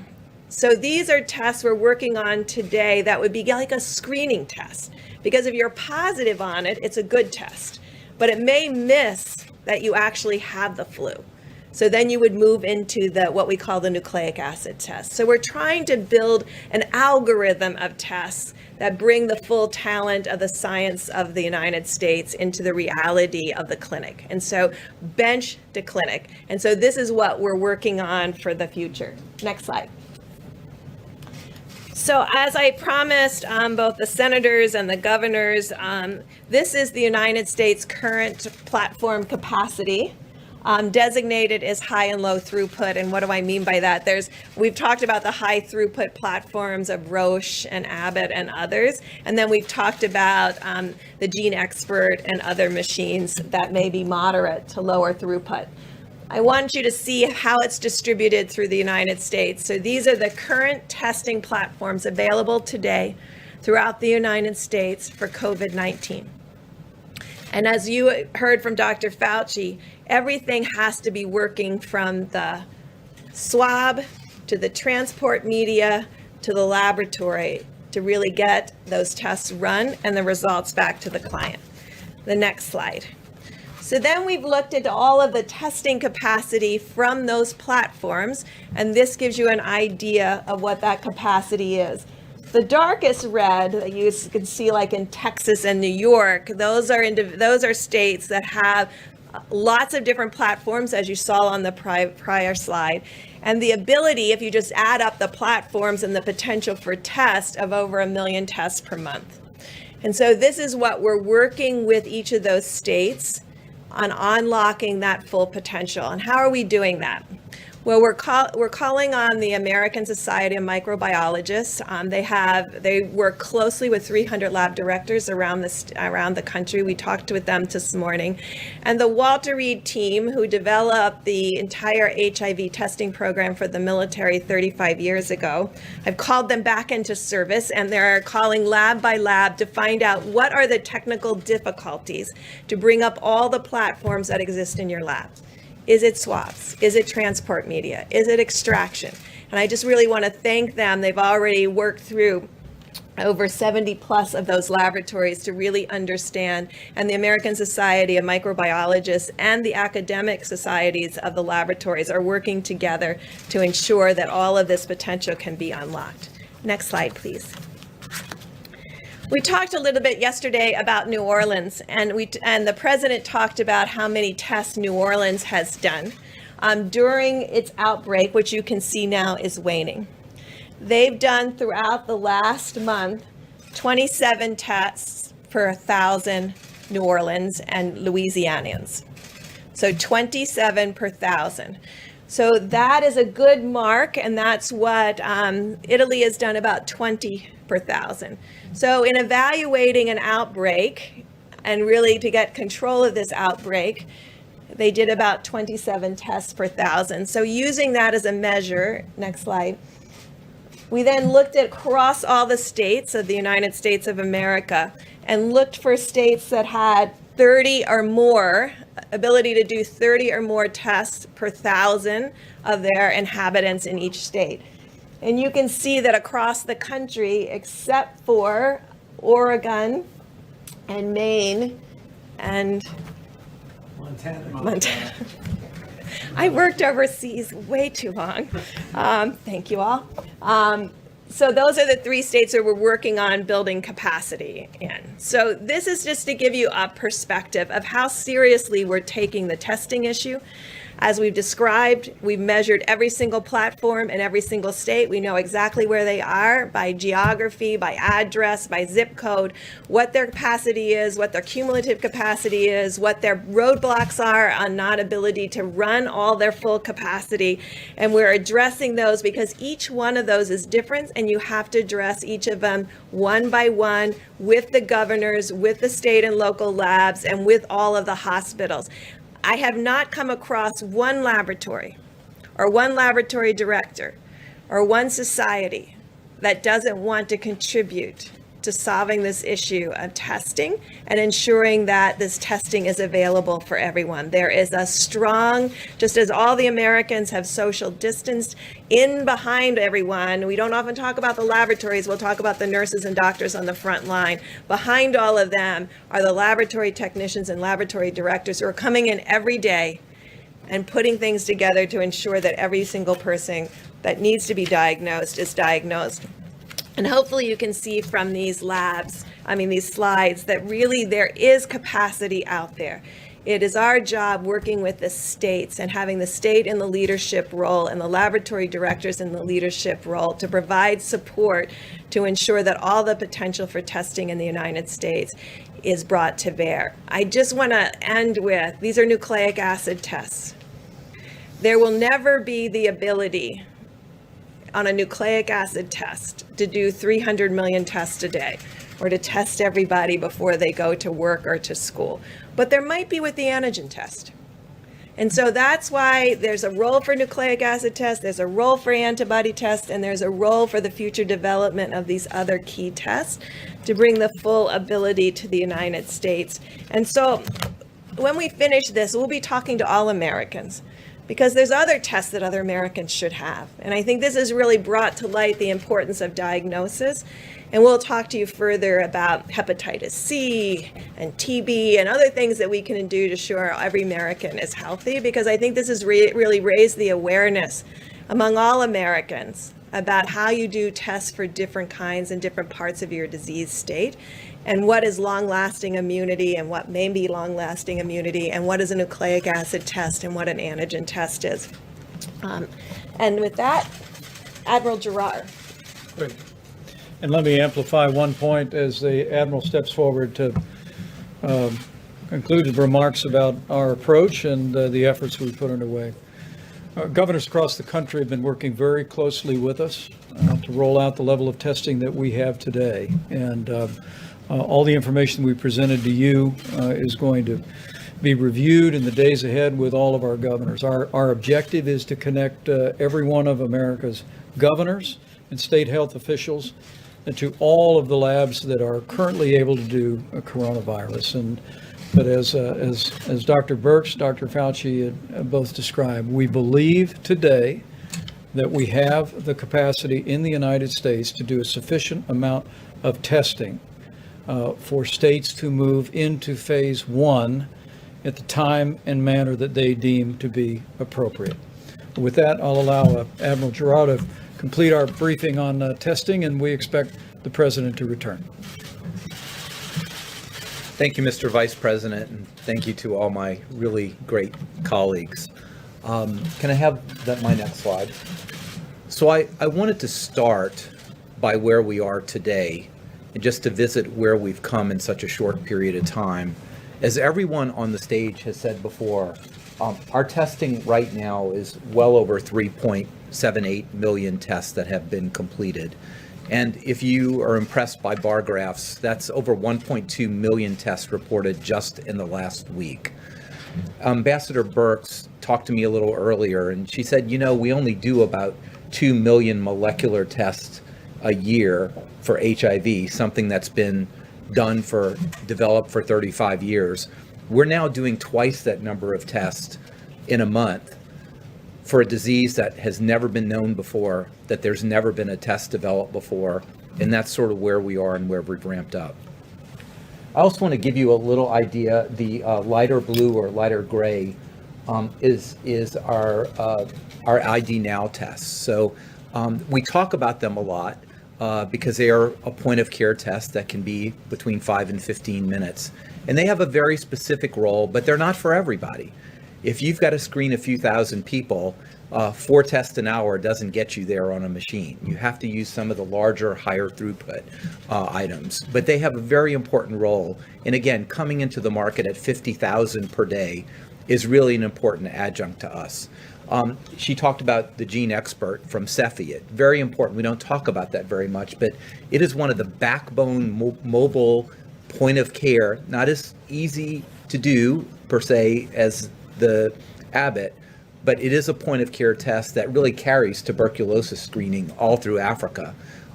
So these are tests we're working on today that would be like a screening test, because if you're positive on it, it's a good test, but it may miss that you actually have the flu. So then you would move into what we call the nucleic acid test. So we're trying to build an algorithm of tests that bring the full talent of the science of the United States into the reality of the clinic. And so bench to clinic. And so this is what we're working on for the future. Next slide. So as I promised both the senators and the governors, this is the United States' current platform capacity, designated as high and low throughput. And what do I mean by that? We've talked about the high throughput platforms of Roche and Abbott and others. And then we've talked about the Gene Expert and other machines that may be moderate to lower throughput. I want you to see how it's distributed through the United States. So these are the current testing platforms available today throughout the United States for COVID-19. And as you heard from Dr. Fauci, everything has to be working from the swab to the transport media to the laboratory to really get those tests run and the results back to the client. The next slide. So then we've looked at all of the testing capacity from those platforms, and this gives you an idea of what that capacity is. The darkest red that you can see, like in Texas and New York, those are states that have lots of different platforms, as you saw on the prior slide, and the ability, if you just add up the platforms and the potential for test, of over 1 million tests per month. And so this is what we're working with each of those states on unlocking that full potential. And how are we doing that? Well, we're calling on the American Society of Microbiologists. They work closely with 300 lab directors around the country. We talked with them this morning. And the Walter Reed team, who developed the entire HIV testing program for the military 35 years ago, I've called them back into service, and they're calling lab by lab to find out what are the technical difficulties to bring up all the platforms that exist in your lab. Is it swabs? Is it transport media? Is it extraction? And I just really want to thank them. They've already worked through over 70 plus of those laboratories to really understand, and the American Society of Microbiologists and the academic societies of the laboratories are working together to ensure that all of this potential can be unlocked. Next slide, please. We talked a little bit yesterday about New Orleans, and the president talked about how many tests New Orleans has done during its outbreak, which you can see now is waning. They've done throughout the last month 27 tests per 1,000 New Orleans and Louisianians. So 27 per 1,000. So that is a good mark, and that's what Italy has done, about 20 per 1,000. So in evaluating an outbreak, and really to get control of this outbreak, they did about 27 tests per 1,000. So using that as a measure, next slide, we then looked at across all the states of the United States of America, and looked for states that had 30 or more, ability to do 30 or more tests per 1,000 of their inhabitants in each state. And you can see that across the country, except for Oregon and Maine and Montana. I worked overseas way too long. Thank you all. So those are the 3 states that we're working on building capacity in. So this is just to give you a perspective of how seriously we're taking the testing issue. As we've described, we've measured every single platform in every single state. We know exactly where they are by geography, by address, by zip code, what their capacity is, what their cumulative capacity is, what their roadblocks are on not ability to run all their full capacity. And we're addressing those because each one of those is different, and you have to address each of them one by one with the governors, with the state and local labs, and with all of the hospitals. I have not come across one laboratory or one laboratory director or one society that doesn't want to contribute to solving this issue of testing and ensuring that this testing is available for everyone. There is a strong, just as all the Americans have social distanced in behind everyone, we don't often talk about the laboratories, we'll talk about the nurses and doctors on the front line. Behind all of them are the laboratory technicians and laboratory directors who are coming in every day and putting things together to ensure that every single person that needs to be diagnosed is diagnosed. And hopefully you can see from these these slides, that really there is capacity out there. It is our job working with the states and having the state in the leadership role and the laboratory directors in the leadership role to provide support to ensure that all the potential for testing in the United States is brought to bear. I just want to end with, these are nucleic acid tests. There will never be the ability on a nucleic acid test to do 300 million tests a day or to test everybody before they go to work or to school. But there might be with the antigen test. And so that's why there's a role for nucleic acid tests, there's a role for antibody tests, and there's a role for the future development of these other key tests to bring the full ability to the United States. And so when we finish this, we'll be talking to all Americans, because there's other tests that other Americans should have. And I think this has really brought to light the importance of diagnosis. And we'll talk to you further about hepatitis C and TB and other things that we can do to ensure every American is healthy, because I think this has really raised the awareness among all Americans about how you do tests for different kinds and different parts of your disease state, and what is long-lasting immunity and what may be long-lasting immunity, and what is a nucleic acid test and what an antigen test is. And with that, Admiral Gerard. Great. And let me amplify one point as the Admiral steps forward to conclude his remarks about our approach and the efforts we put underway. Governors across the country have been working very closely with us to roll out the level of testing that we have today. And all the information we presented to you is going to be reviewed in the days ahead with all of our governors. Our objective is to connect every one of America's governors and state health officials to all of the labs that are currently able to do coronavirus. But as Dr. Birx, Dr. Fauci both described, we believe today that we have the capacity in the United States to do a sufficient amount of testing for states to move into phase 1 at the time and manner that they deem to be appropriate. With that, I'll allow Admiral Gerard to complete our briefing on testing, and we expect the President to return. Thank you, Mr. Vice President, and thank you to all my really great colleagues. Can I have my next slide? So I wanted to start by where we are today, and just to visit where we've come in such a short period of time. As everyone on the stage has said before, our testing right now is well over 3.78 million tests that have been completed. And if you are impressed by bar graphs, that's over 1.2 million tests reported just in the last week. Ambassador Birx talked to me a little earlier, and she said, we only do about 2 million molecular tests a year for HIV, something that's been developed for 35 years. We're now doing twice that number of tests in a month for a disease that has never been known before, that there's never been a test developed before, and that's sort of where we are and where we've ramped up. I also want to give you a little idea. The lighter blue or lighter gray is our ID Now tests. So we talk about them a lot because they are a point of care test that can be between 5 and 15 minutes. And they have a very specific role, but they're not for everybody. If you've got to screen a few thousand people, 4 tests an hour doesn't get you there on a machine. You have to use some of the larger, higher throughput items. But they have a very important role. And again, coming into the market at 50,000 per day is really an important adjunct to us. She talked about the Gene Expert from Cepheid. Very important. We don't talk about that very much, but it is one of the backbone mobile point of care, not as easy to do per se as the Abbott, but it is a point of care test that really carries tuberculosis screening all through Africa.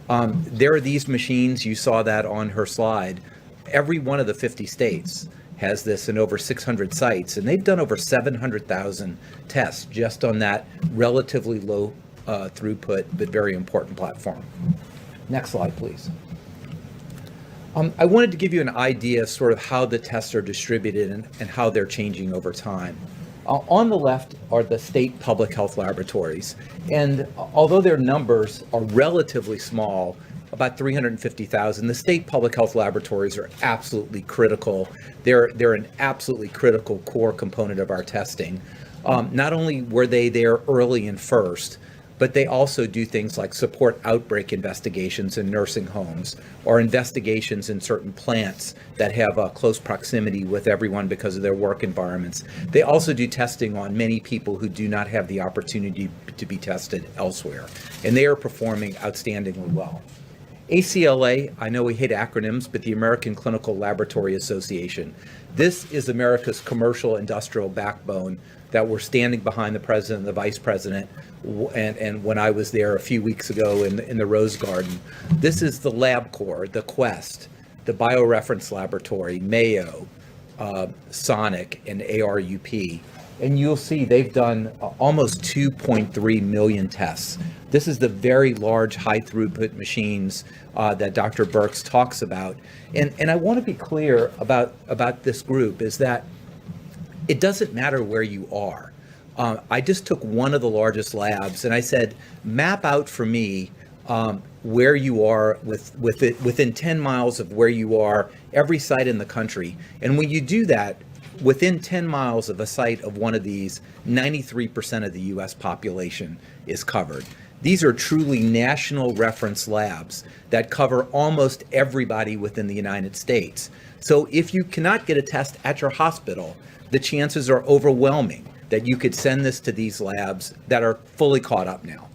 There are these machines, you saw that on her slide. Every one of the 50 states has this in over 600 sites, and they've done over 700,000 tests just on that relatively low throughput, but very important platform. Next slide, please. I wanted to give you an idea of sort of how the tests are distributed and how they're changing over time. On the left are the state public health laboratories, and although their numbers are relatively small, about 350,000, the state public health laboratories are absolutely critical. They're an absolutely critical core component of our testing. Not only were they there early and first, but they also do things like support outbreak investigations in nursing homes or investigations in certain plants that have a close proximity with everyone because of their work environments. They also do testing on many people who do not have the opportunity to be tested elsewhere, and they are performing outstandingly well. ACLA, I know we hate acronyms, but the American Clinical Laboratory Association. This is America's commercial industrial backbone that we're standing behind the president and the vice president. And when I was there a few weeks ago in the Rose Garden, this is the LabCorp, the Quest, the BioReference Laboratory, Mayo, Sonic, and ARUP. And you'll see they've done almost 2.3 million tests. This is the very large high throughput machines that Dr. Birx talks about. And I want to be clear about this group is that it doesn't matter where you are. I just took one of the largest labs and I said, map out for me where you are within 10 miles of where you are, every site in the country. And when you do that, within 10 miles of a site of one of these, 93% of the US population is covered. These are truly national reference labs that cover almost everybody within the United States. So if you cannot get a test at your hospital, the chances are overwhelming that you could send this to these labs that are fully caught up now.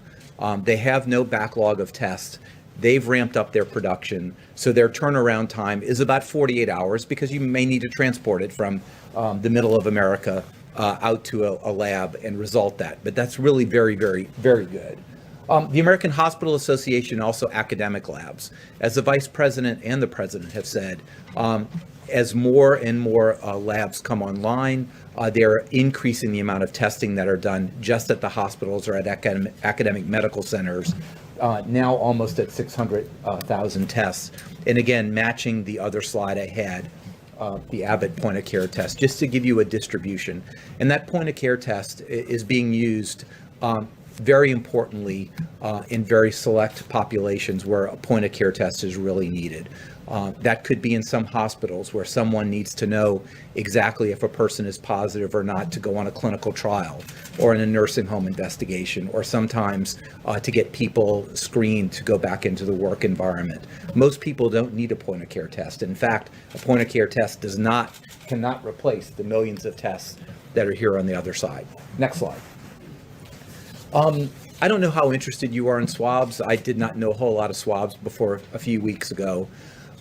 They have no backlog of tests. They've ramped up their production, so their turnaround time is about 48 hours because you may need to transport it from the middle of America out to a lab and result that. But that's really very, very, very good. The American Hospital Association, also academic labs. As the vice president and the president have said, as more and more labs come online, they're increasing the amount of testing that are done just at the hospitals or at academic medical centers, now almost at 600,000 tests. And again, matching the other slide I had, the Abbott point of care test, just to give you a distribution. And that point of care test is being used very importantly in very select populations where a point of care test is really needed. That could be in some hospitals where someone needs to know exactly if a person is positive or not to go on a clinical trial, or in a nursing home investigation, or sometimes to get people screened to go back into the work environment. Most people don't need a point of care test. In fact, a point of care test cannot replace the millions of tests that are here on the other side. Next slide. I don't know how interested you are in swabs. I did not know a whole lot of swabs before a few weeks ago.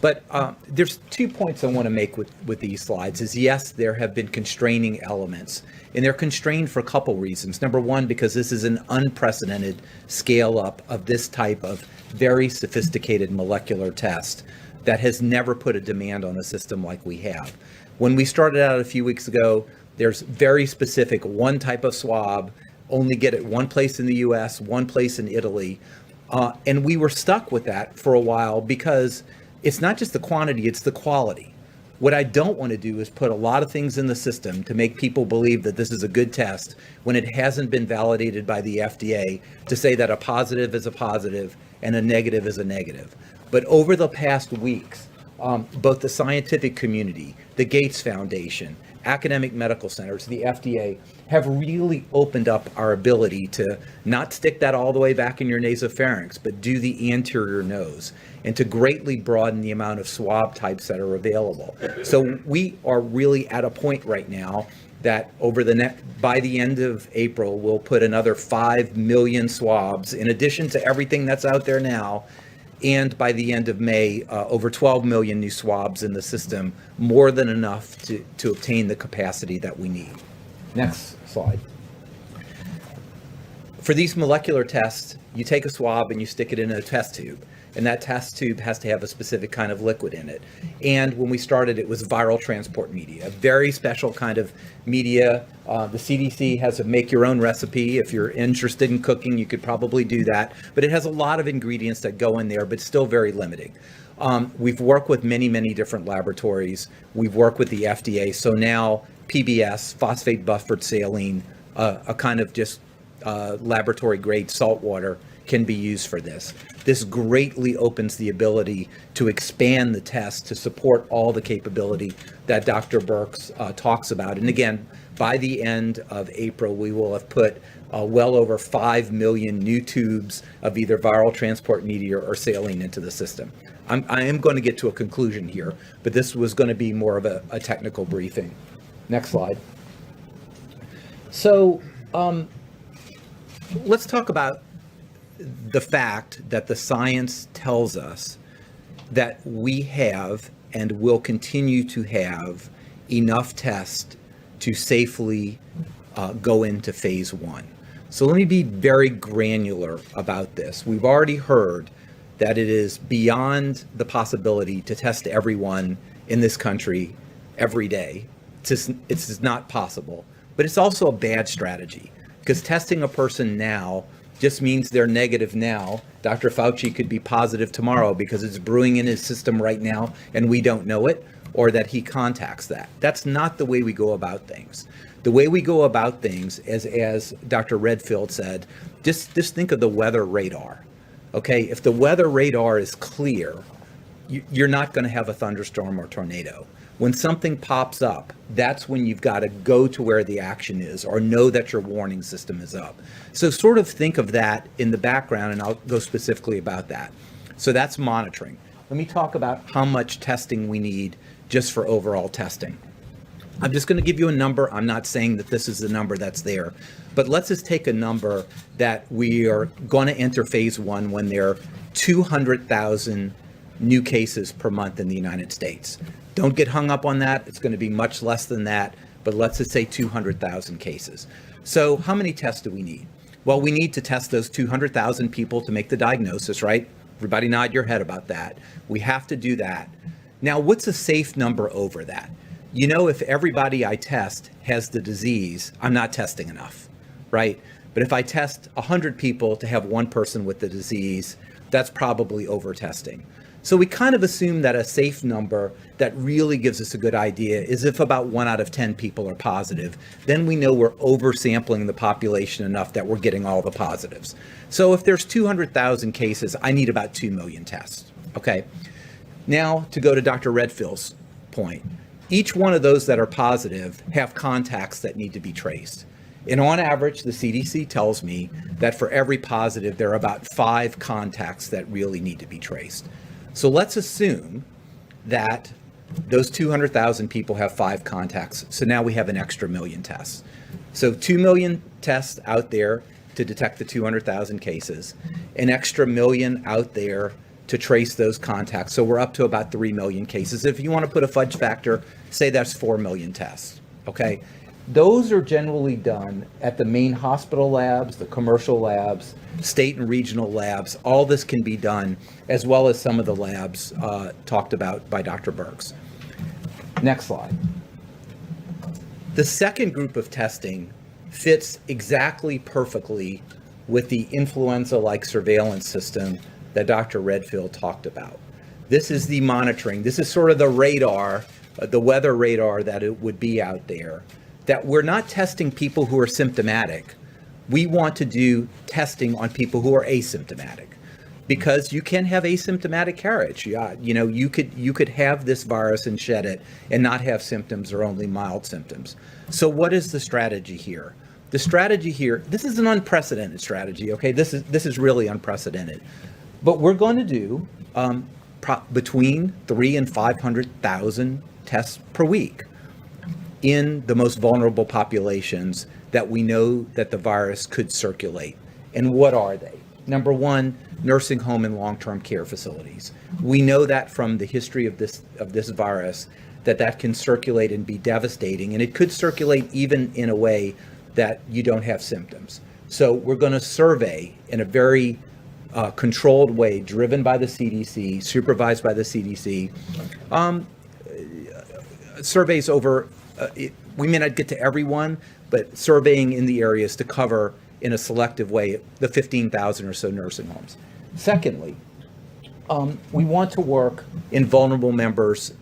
But there's 2 points I want to make with these slides is, yes, there have been constraining elements, and they're constrained for a couple reasons. Number one, because this is an unprecedented scale up of this type of very sophisticated molecular test. that has never put a demand on a system like we have. When we started out a few weeks ago, there's very specific one type of swab, only get it one place in the US, one place in Italy. And we were stuck with that for a while because it's not just the quantity, it's the quality. What I don't want to do is put a lot of things in the system to make people believe that this is a good test when it hasn't been validated by the FDA to say that a positive is a positive and a negative is a negative. But over the past weeks, both the scientific community, the Gates Foundation, academic medical centers, the FDA, have really opened up our ability to not stick that all the way back in your nasopharynx, but do the anterior nose, and to greatly broaden the amount of swab types that are available. So we are really at a point right now that by the end of April, we'll put another 5 million swabs in addition to everything that's out there now. And by the end of May, over 12 million new swabs in the system, more than enough to obtain the capacity that we need. Next slide. For these molecular tests, you take a swab and you stick it in a test tube. And that test tube has to have a specific kind of liquid in it. And when we started, it was viral transport media, a very special kind of media. The CDC has a make your own recipe. If you're interested in cooking, you could probably do that. But it has a lot of ingredients that go in there, but still very limiting. We've worked with many, many different laboratories. We've worked with the FDA. So now PBS, phosphate buffered saline, a kind of just laboratory grade salt water can be used for this. This greatly opens the ability to expand the test to support all the capability that Dr. Birx talks about. And again, by the end of April, we will have put well over 5 million new tubes of either viral transport media or saline into the system. I am going to get to a conclusion here, but this was going to be more of a technical briefing. Next slide. So let's talk about the fact that the science tells us that we have and will continue to have enough tests to safely go into phase 1. So let me be very granular about this. We've already heard that it is beyond the possibility to test everyone in this country every day. It's not possible, but it's also a bad strategy because testing a person now just means they're negative now. Dr. Fauci could be positive tomorrow because it's brewing in his system right now and we don't know it, or that he contacts that. That's not the way we go about things. The way we go about things, as Dr. Redfield said, just think of the weather radar. Okay, if the weather radar is clear, you're not going to have a thunderstorm or tornado. When something pops up, that's when you've got to go to where the action is or know that your warning system is up. So sort of think of that in the background, and I'll go specifically about that. So that's monitoring. Let me talk about how much testing we need just for overall testing. I'm just going to give you a number. I'm not saying that this is the number that's there, but let's just take a number that we are going to enter phase 1 when there are 200,000 new cases per month in the United States. Don't get hung up on that. It's going to be much less than that, but let's just say 200,000 cases. So how many tests do we need? Well, we need to test those 200,000 people to make the diagnosis, right? Everybody nod your head about that. We have to do that. Now, what's a safe number over that? You know, if everybody I test has the disease, I'm not testing enough, right? But if I test 100 people to have one person with the disease, that's probably over testing. So we kind of assume that a safe number that really gives us a good idea is if about 1 out of 10 people are positive, then we know we're oversampling the population enough that we're getting all the positives. So if there's 200,000 cases, I need about 2 million tests, okay? Now to go to Dr. Redfield's point, each one of those that are positive have contacts that need to be traced. And on average, the CDC tells me that for every positive, there are about 5 contacts that really need to be traced. So let's assume that those 200,000 people have 5 contacts. So now we have an extra million tests. So 2 million tests out there to detect the 200,000 cases, an extra million out there to trace those contacts. So we're up to about 3 million cases. If you want to put a fudge factor, say that's 4 million tests, okay? Those are generally done at the main hospital labs, the commercial labs, state and regional labs. All this can be done, as well as some of the labs talked about by Dr. Burks. Next slide. The second group of testing fits exactly perfectly with the influenza-like surveillance system that Dr. Redfield talked about. This is the monitoring. This is sort of the radar, the weather radar that it would be out there, that we're not testing people who are symptomatic. We want to do testing on people who are asymptomatic, because you can have asymptomatic carriage. You could have this virus and shed it and not have symptoms or only mild symptoms. So what is the strategy here? The strategy here, this is an unprecedented strategy, okay? This is really unprecedented. But we're going to do between 300,000 and 500,000 tests per week in the most vulnerable populations that we know that the virus could circulate. And what are they? Number one, nursing home and long-term care facilities. We know that from the history of this virus, that can circulate and be devastating, and it could circulate even in a way that you don't have symptoms. So we're going to survey in a very controlled way, driven by the CDC, supervised by the CDC, surveys over, we may not get to everyone, but surveying in the areas to cover in a selective way the 15,000 or so nursing homes. Secondly, we want to work in vulnerable members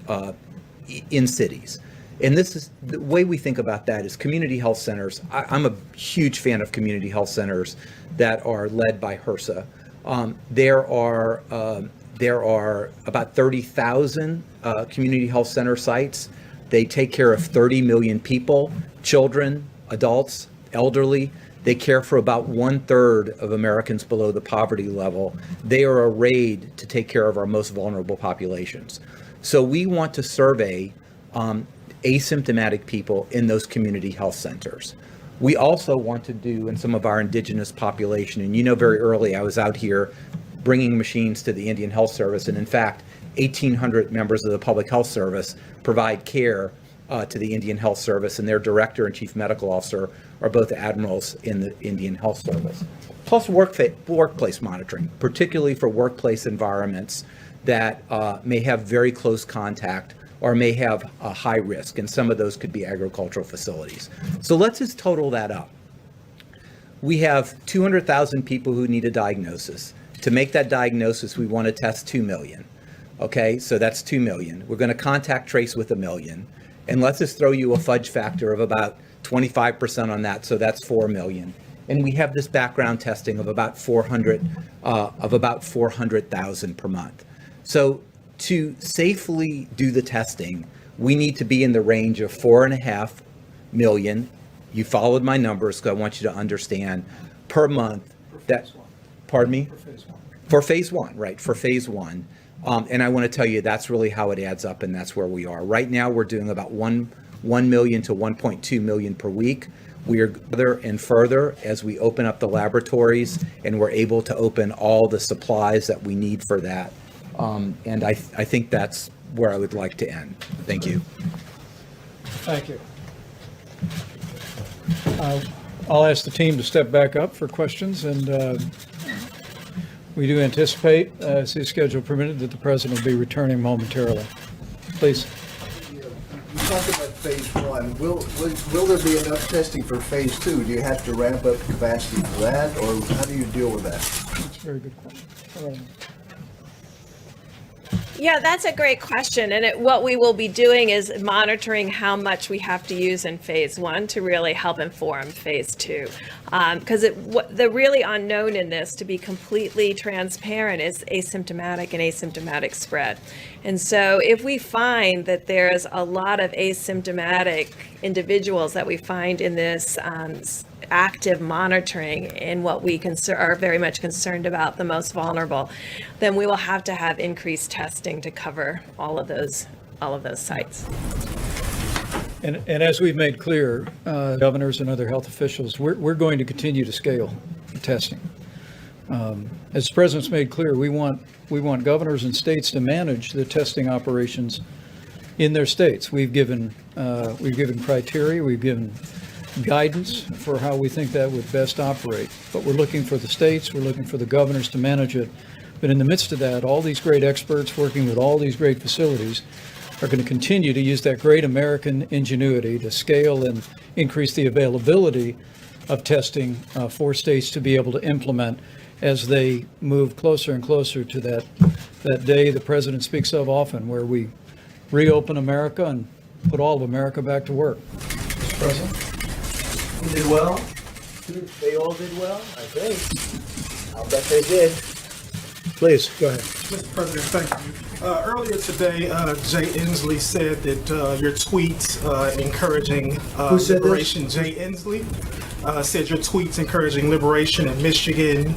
in cities. And this is the way we think about that is community health centers. I'm a huge fan of community health centers that are led by HRSA. There are about 30,000 community health center sites. They take care of 30 million people, children, adults, elderly. They care for about 1/3 of Americans below the poverty level. They are arrayed to take care of our most vulnerable populations. So we want to survey asymptomatic people in those community health centers. We also want to do in some of our indigenous population, and very early I was out here bringing machines to the Indian Health Service, and in fact, 1,800 members of the Public Health Service provide care to the Indian Health Service, and their director and chief medical officer are both admirals in the Indian Health Service. Plus workplace monitoring, particularly for workplace environments that may have very close contact or may have a high risk, and some of those could be agricultural facilities. So let's just total that up. We have 200,000 people who need a diagnosis. To make that diagnosis, we want to test 2 million. Okay, so that's 2 million. We're going to contact trace with 1 million. And let's just throw you a fudge factor of about 25% on that, so that's 4 million. And we have this background testing of about 400,000 per month. So to safely do the testing, we need to be in the range of 4.5 million. You followed my numbers, because I want you to understand, per month. Pardon me? For phase one, right, for phase one. And I want to tell you that's really how it adds up, and that's where we are. Right now, we're doing about 1 million to 1.2 million per week. We are further and further as we open up the laboratories, and we're able to open all the supplies that we need for that. And I think that's where I would like to end. Thank you. Thank you. I'll ask the team to step back up for questions, and we do anticipate, as his schedule permitted, that the president will be returning momentarily. Please. You talked about phase one. Will there be enough testing for phase two? Do you have to ramp up capacity for that, or how do you deal with that? That's a very good question. Yeah, that's a great question. And what we will be doing is monitoring how much we have to use in phase one to really help inform phase two. Because the really unknown in this, to be completely transparent, is asymptomatic and asymptomatic spread. And so if we find that there's a lot of asymptomatic individuals that we find in this active monitoring in what we are very much concerned about, the most vulnerable, then we will have to have increased testing to cover all of those sites. And as we've made clear, governors and other health officials, we're going to continue to scale the testing. As the president's made clear, we want governors and states to manage the testing operations in their states. We've given criteria, we've given guidance for how we think that would best operate. But we're looking for the states, we're looking for the governors to manage it. But in the midst of that, all these great experts working with all these great facilities are going to continue to use that great American ingenuity to scale and increase the availability of testing for states to be able to implement as they move closer and closer to that day the president speaks of often, where we reopen America and put all of America back to work. Mr. President? You did well. They all did well, I think. I'll bet they did. Please, go ahead. Mr. President, thank you. Earlier today, Jay Inslee said that your tweets encouraging Who said liberation. this? Jay Inslee said your tweets encouraging liberation in Michigan,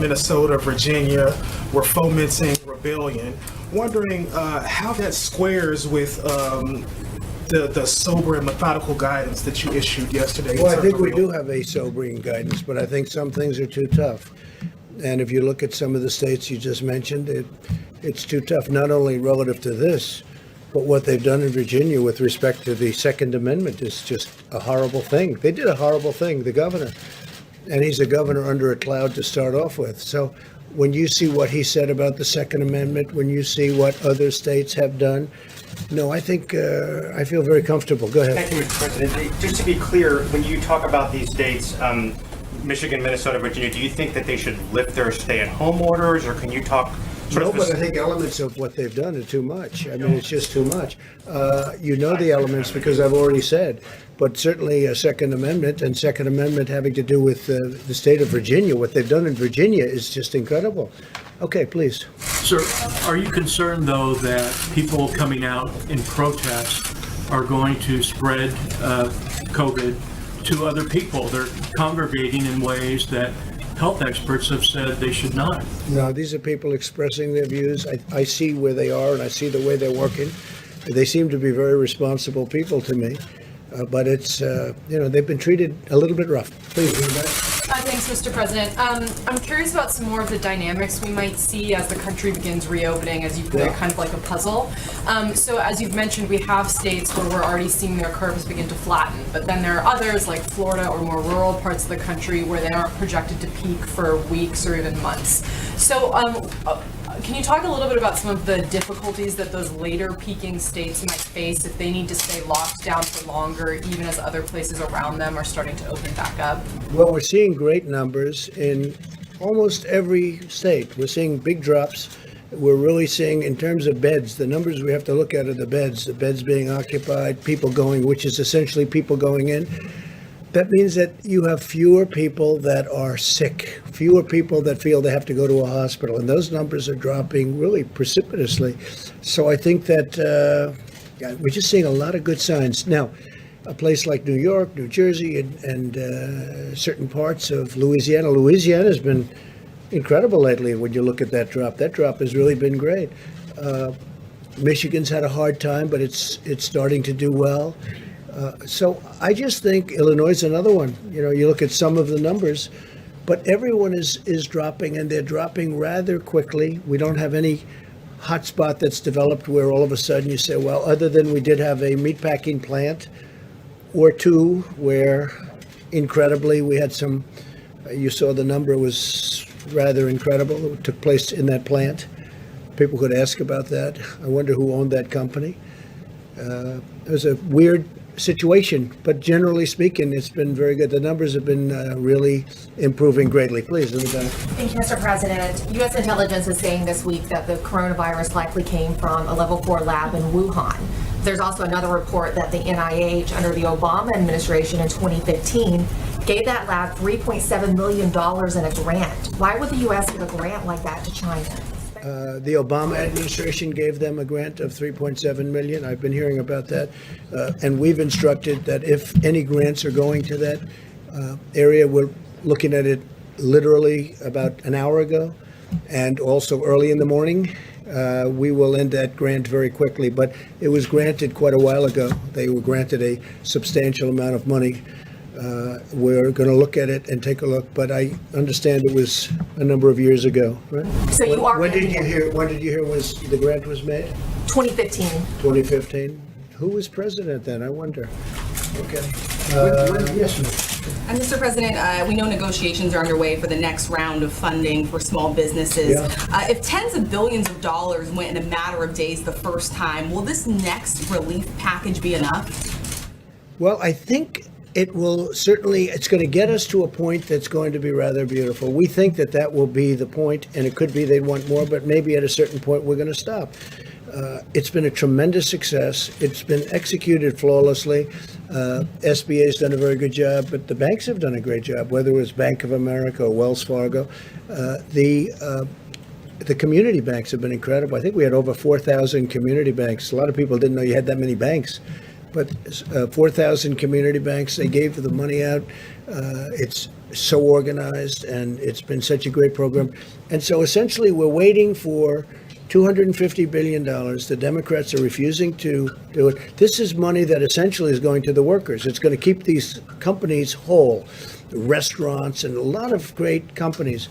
Minnesota, Virginia were fomenting rebellion. Wondering how that squares with the sober and methodical guidance that you issued yesterday. Well, I think we do have a sobering guidance, but I think some things are too tough. And if you look at some of the states you just mentioned, it's too tough, not only relative to this, but what they've done in Virginia with respect to the Second Amendment is just a horrible thing. They did a horrible thing, the governor. And he's a governor under a cloud to start off with. So when you see what he said about the Second Amendment, when you see what other states have done, no, I think I feel very comfortable. Go ahead. Thank you, Mr. President. Just to be clear, when you talk about these states, Michigan, Minnesota, Virginia, do you think that they should lift their stay-at-home orders, or can you talk sort No, of but I think elements of what they've done are too much. I mean, it's just too much. You know the elements because I've already said, but certainly a Second Amendment and Second Amendment having to do with the state of Virginia, what they've done in Virginia is just incredible. Okay, please. Sir, are you concerned, though, that people coming out in protest are going to spread COVID to other people? They're congregating in ways that health experts have said they should not. No, these are people expressing their views. I see where they are and I see the way they're working. They seem to be very responsible people to me. But it's, they've been treated a little bit rough. Please, Rebecca. Thanks, Mr. President. I'm curious about some more of the dynamics we might see as the country begins reopening, as you put it, kind of like a puzzle. So as you've mentioned, we have states where we're already seeing their curves begin to flatten, but then there are others like Florida or more rural parts of the country where they aren't projected to peak for weeks or even months. So can you talk a little bit about some of the difficulties that those later peaking states might face if they need to stay locked down for longer, even as other places around them are starting to open back up? Well, we're seeing great numbers in almost every state. We're seeing big drops. We're really seeing, in terms of beds, the numbers we have to look at are the beds being occupied, people going, which is essentially people going in. That means that you have fewer people that are sick, fewer people that feel they have to go to a hospital, and those numbers are dropping really precipitously. So I think that we're just seeing a lot of good signs. Now, a place like New York, New Jersey, and certain parts of Louisiana. Louisiana's been incredible lately when you look at that drop. That drop has really been great. Michigan's had a hard time, but it's starting to do well. So I just think Illinois is another one. You look at some of the numbers, but everyone is dropping, and they're dropping rather quickly. We don't have any hotspot that's developed where all of a sudden you say, well, other than we did have a meatpacking plant or two where incredibly we had some, you saw the number was rather incredible. It took place in that plant. People could ask about that. I wonder who owned that company. It was a weird situation, but generally speaking, it's been very good. The numbers have been really improving greatly. Please, Linda. Thank you, Mr. President. U.S. intelligence is saying this week that the coronavirus likely came from a level 4 lab in Wuhan. There's also another report that the NIH, under the Obama administration in 2015, gave that lab $3.7 million in a grant. Why would the U.S. give a grant like that to China? The Obama administration gave them a grant of $3.7 million. I've been hearing about that. And we've instructed that if any grants are going to that area, we're looking at it literally about an hour ago and also early in the morning. We will end that grant very quickly, but it was granted quite a while ago. They were granted a substantial amount of money. We're going to look at it and take a look, but I understand it was a number of years ago, right? So you are. When did you hear was the grant was made? 2015. 2015. Who was president then? I wonder. Okay. Yes, ma'am. And Mr. President, we know negotiations are underway for the next round of funding for small businesses. Yeah. If tens of billions of dollars went in a matter of days the first time, will this next relief package be enough? Well, I think it will certainly, it's going to get us to a point that's going to be rather beautiful. We think that that will be the point, and it could be they'd want more, but maybe at a certain point we're going to stop. It's been a tremendous success. It's been executed flawlessly. SBA's done a very good job, but the banks have done a great job, whether it was Bank of America or Wells Fargo. The community banks have been incredible. I think we had over 4,000 community banks. A lot of people didn't know you had that many banks, but 4,000 community banks, they gave the money out. It's so organized, and it's been such a great program. And so essentially we're waiting for $250 billion. The Democrats are refusing to do it. This is money that essentially is going to the workers. It's going to keep these companies whole, restaurants and a lot of great companies.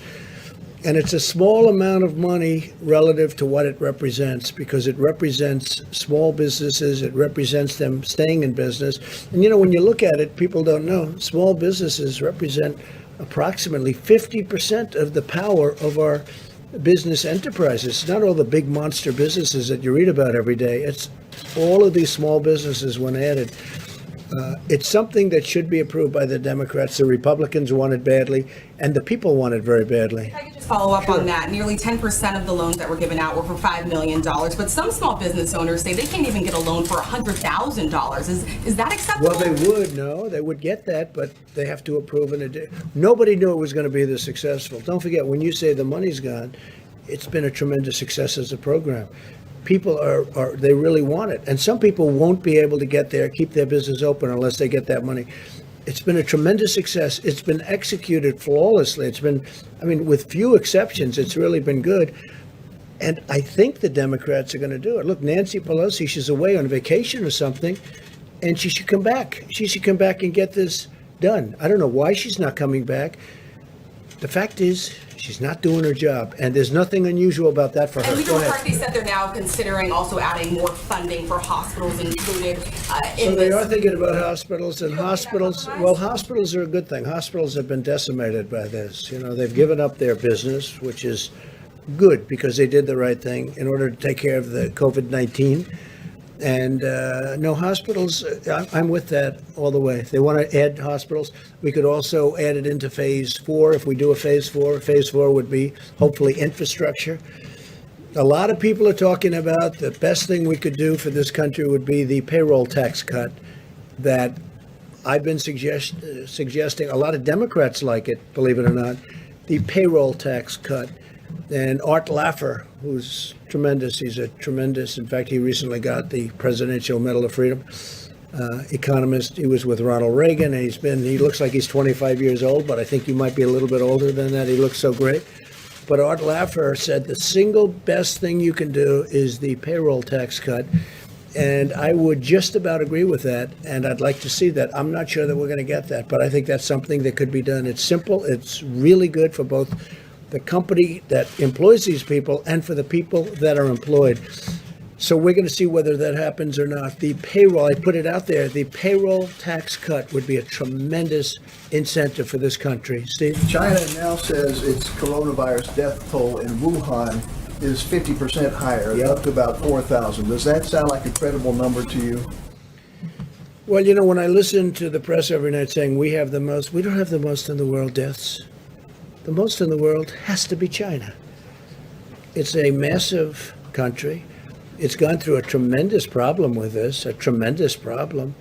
And it's a small amount of money relative to what it represents, because it represents small businesses. It represents them staying in business. And, you know, when you look at it, people don't know, small businesses represent approximately 50% of the power of our business enterprises. It's not all the big monster businesses that you read about every day. It's all of these small businesses when added. It's something that should be approved by the Democrats. The Republicans want it badly, and the people want it very badly. If I could just follow up on that, nearly 10% of the loans that were given out were for $5 million, but some small business owners say they can't even get a loan for $100,000. Is that acceptable? Well, they would get that, but they have to approve it. Nobody knew it was going to be this successful. Don't forget, when you say the money's gone, it's been a tremendous success as a program. People they really want it. And some people won't be able to keep their business open unless they get that money. It's been a tremendous success. It's been executed flawlessly. It's been, I mean, with few exceptions, it's really been good. And I think the Democrats are going to do it. Look, Nancy Pelosi, she's away on vacation or something, and she should come back. She should come back and get this done. I don't know why she's not coming back. The fact is, she's not doing her job, and there's nothing unusual about that for her. And Leader McCarthy said they're now considering also adding more funding for hospitals included in So they are thinking about hospitals, and hospitals are a good thing. Hospitals have been decimated by this. You know, they've given up their business, which is good because they did the right thing in order to take care of the COVID-19. And no, hospitals, I'm with that all the way. If they want to add hospitals, we could also add it into phase 4. If we do a phase 4, phase 4 would be hopefully infrastructure. A lot of people are talking about the best thing we could do for this country would be the payroll tax cut that I've been suggesting. A lot of Democrats like it, believe it or not, the payroll tax cut. And Art Laffer, who's tremendous, in fact, he recently got the Presidential Medal of Freedom, economist. He was with Ronald Reagan, and he looks like he's 25 years old, but I think he might be a little bit older than that. He looks so great. But Art Laffer said the single best thing you can do is the payroll tax cut. And I would just about agree with that, and I'd like to see that. I'm not sure that we're going to get that, but I think that's something that could be done. It's simple. It's really good for both the company that employs these people and for the people that are employed. So we're going to see whether that happens or not. The payroll, I put it out there, the payroll tax cut would be a tremendous incentive for this country. Steve? China now says its coronavirus death toll in Wuhan is 50% higher, up to about 4,000. Does that sound like a credible number to you? Well, you know, when I listen to the press every night saying we have the most, we don't have the most in the world deaths. The most in the world has to be China. It's a massive country. It's gone through a tremendous problem with this, a tremendous problem,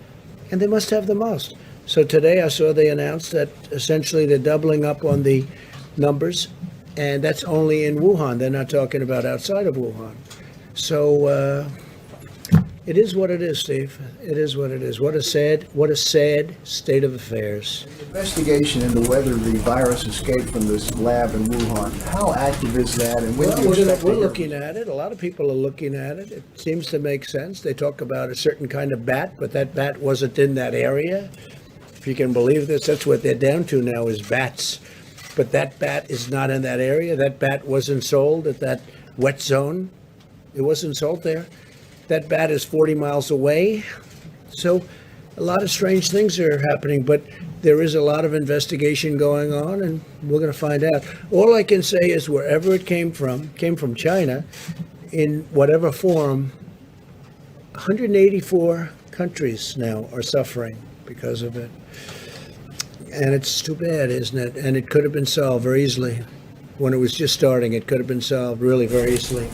and they must have the most. So today I saw they announced that essentially they're doubling up on the numbers, and that's only in Wuhan. They're not talking about outside of Wuhan. So it is what it is, Steve. It is what it is. What a sad state of affairs. Investigation into whether the virus escaped from this lab in Wuhan, how active is that? And when do you expect we're looking at it. A lot of people are looking at it. It seems to make sense. They talk about a certain kind of bat, but that bat wasn't in that area. If you can believe this, that's what they're down to now is bats. But that bat is not in that area. That bat wasn't sold at that wet zone. It wasn't sold there. That bat is 40 miles away. So a lot of strange things are happening, but there is a lot of investigation going on, and we're going to find out. All I can say is wherever it came from China, in whatever form. 184 countries now are suffering because of it. And it's too bad, isn't it? And it could have been solved very easily. When it was just starting, it could have been solved really very easily.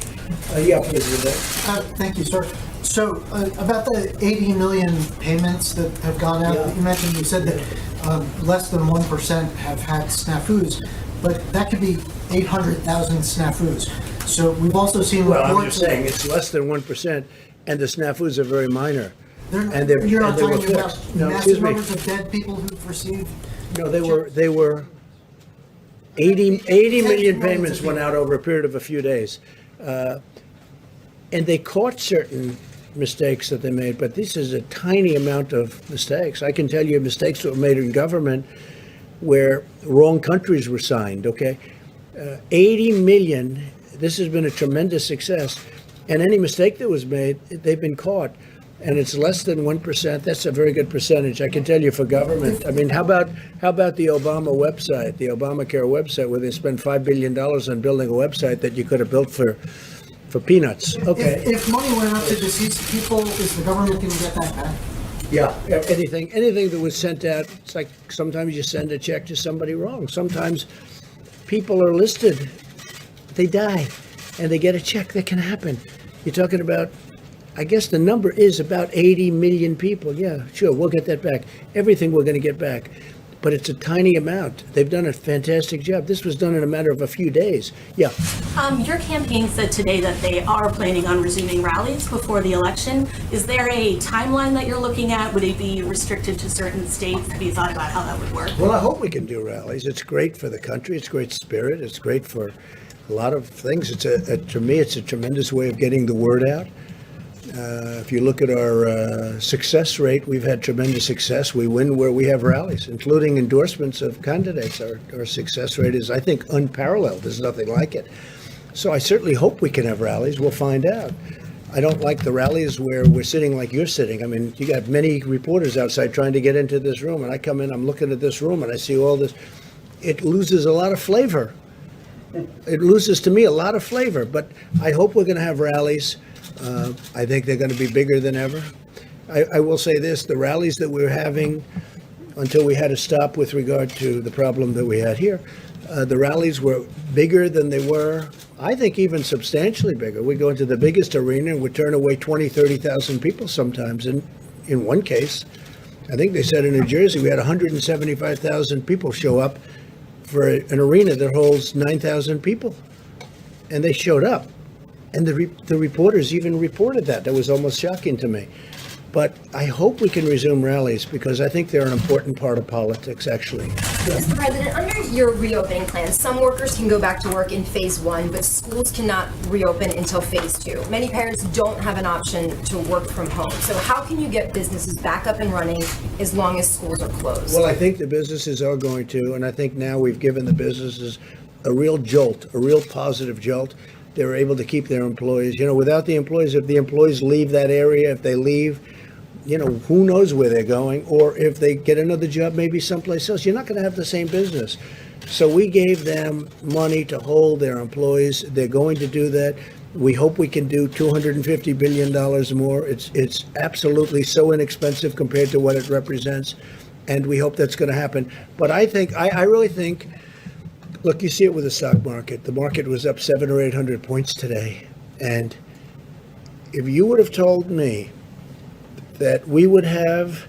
Yeah, please, with that. Thank you, sir. So about the 80 million payments that have gone out that you mentioned, you said that less than 1% have had snafus, but that could be 800,000 snafus. So we've also seen Well, reports. I'm just saying, it's less than 1%, and the snafus are very minor. And You're not they were talking about fixed. No, massive excuse me. numbers of dead people who've received. No, they were 80 million payments went out over a period of a few days. And they caught certain mistakes that they made, but this is a tiny amount of mistakes. I can tell you mistakes that were made in government where wrong countries were signed, okay? 80 million, this has been a tremendous success. And any mistake that was made, they've been caught. And it's less than 1%. That's a very good percentage. I can tell you for government. I mean, how about the Obama website, the Obamacare website, where they spent $5 billion on building a website that you could have built for peanuts? Okay. If money went up to deceased people, is the government going to get that back? Yeah, anything that was sent out. It's like sometimes you send a check to somebody wrong. Sometimes people are listed, they die, and they get a check. That can happen. You're talking about, I guess the number is about 80 million people. Yeah, sure, we'll get that back. Everything we're going to get back. But it's a tiny amount. They've done a fantastic job. This was done in a matter of a few days. Yeah. Your campaign said today that they are planning on resuming rallies before the election. Is there a timeline that you're looking at? Would it be restricted to certain states? Have you thought about how that would work? Well, I hope we can do rallies. It's great for the country. It's great spirit. It's great for a lot of things. To me, it's a tremendous way of getting the word out. If you look at our success rate, we've had tremendous success. We win where we have rallies, including endorsements of candidates. Our success rate is, I think, unparalleled. There's nothing like it. So I certainly hope we can have rallies. We'll find out. I don't like the rallies where we're sitting like you're sitting. I mean, you got many reporters outside trying to get into this room, and I come in, I'm looking at this room, and I see all this. It loses a lot of flavor. It loses, to me, a lot of flavor. But I hope we're going to have rallies. I think they're going to be bigger than ever. I will say this, the rallies that we're having, until we had to stop with regard to the problem that we had here, the rallies were bigger than they were, I think even substantially bigger. We go into the biggest arena and we turn away 20, 30,000 people sometimes. And in one case, I think they said in New Jersey, we had 175,000 people show up for an arena that holds 9,000 people. And they showed up. And the reporters even reported that. That was almost shocking to me. But I hope we can resume rallies because I think they're an important part of politics, actually. Mr. President, under your reopening plan, some workers can go back to work in phase 1, but schools cannot reopen until phase 2. Many parents don't have an option to work from home. So how can you get businesses back up and running as long as schools are closed? Well, I think the businesses are going to, and I think now we've given the businesses a real jolt, a real positive jolt. They're able to keep their employees. You know, without the employees, if the employees leave that area, if they leave, you know, who knows where they're going, or if they get another job, maybe someplace else, you're not going to have the same business. So we gave them money to hold their employees. They're going to do that. We hope we can do $250 billion more. It's absolutely so inexpensive compared to what it represents. And we hope that's going to happen. But I really think, look, you see it with the stock market. The market was up 700 or 800 points today. And if you would have told me that we would have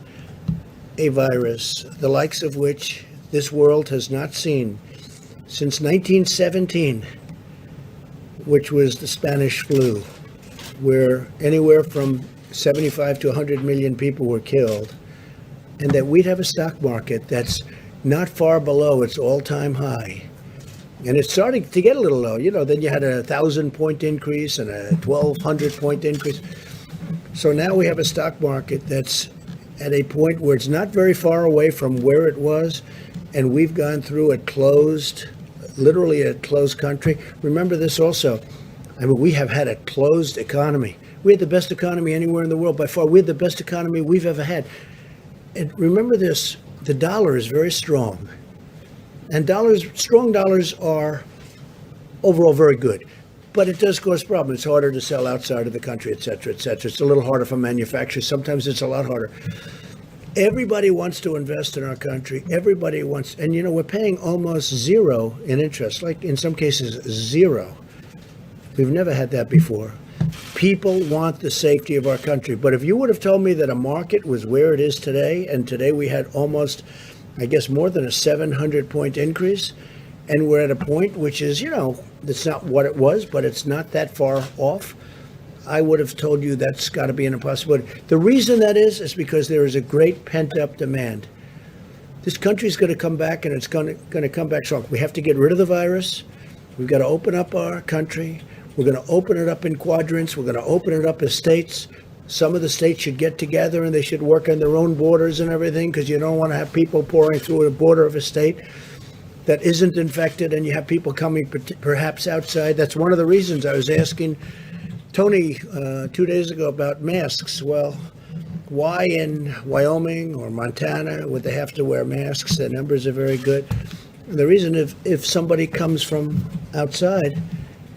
a virus, the likes of which this world has not seen since 1917, which was the Spanish flu, where anywhere from 75 to 100 million people were killed, and that we'd have a stock market that's not far below its all-time high. And it's starting to get a little low. You know, then you had a 1,000-point increase and a 1,200-point increase. So now we have a stock market that's at a point where it's not very far away from where it was, and we've gone through a closed, literally a closed country. Remember this also. I mean, we have had a closed economy. We had the best economy anywhere in the world by far. We had the best economy we've ever had. And remember this, the dollar is very strong. And strong dollars are overall very good. But it does cause problems. It's harder to sell outside of the country, et cetera, et cetera. It's a little harder for manufacturers. Sometimes it's a lot harder. Everybody wants to invest in our country. Everybody wants, and we're paying almost zero in interest, like in some cases, zero. We've never had that before. People want the safety of our country. But if you would have told me that a market was where it is today, and today we had almost, I guess, more than a 700-point increase, and we're at a point which is, it's not what it was, but it's not that far off, I would have told you that's got to be an impossibility. The reason that is because there is a great pent-up demand. This country's going to come back, and it's going to come back strong. We have to get rid of the virus. We've got to open up our country. We're going to open it up in quadrants. We're going to open it up as states. Some of the states should get together, and they should work on their own borders and everything, because you don't want to have people pouring through the border of a state that isn't infected, and you have people coming perhaps outside. That's one of the reasons I was asking Tony 2 days ago about masks. Well, why in Wyoming or Montana would they have to wear masks? The numbers are very good. And the reason, if somebody comes from outside,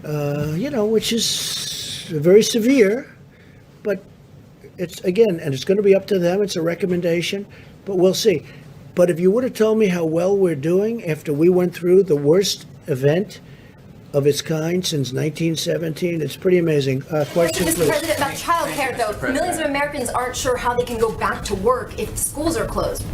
which is very severe, but it's, again, and it's going to be up to them. It's a recommendation, but we'll see. But if you would have told me how well we're doing after we went through the worst event of its kind since 1917, it's pretty amazing. Question, Mr. please. President, about childcare, though, millions of Americans aren't sure how they can go back to work if schools are closed.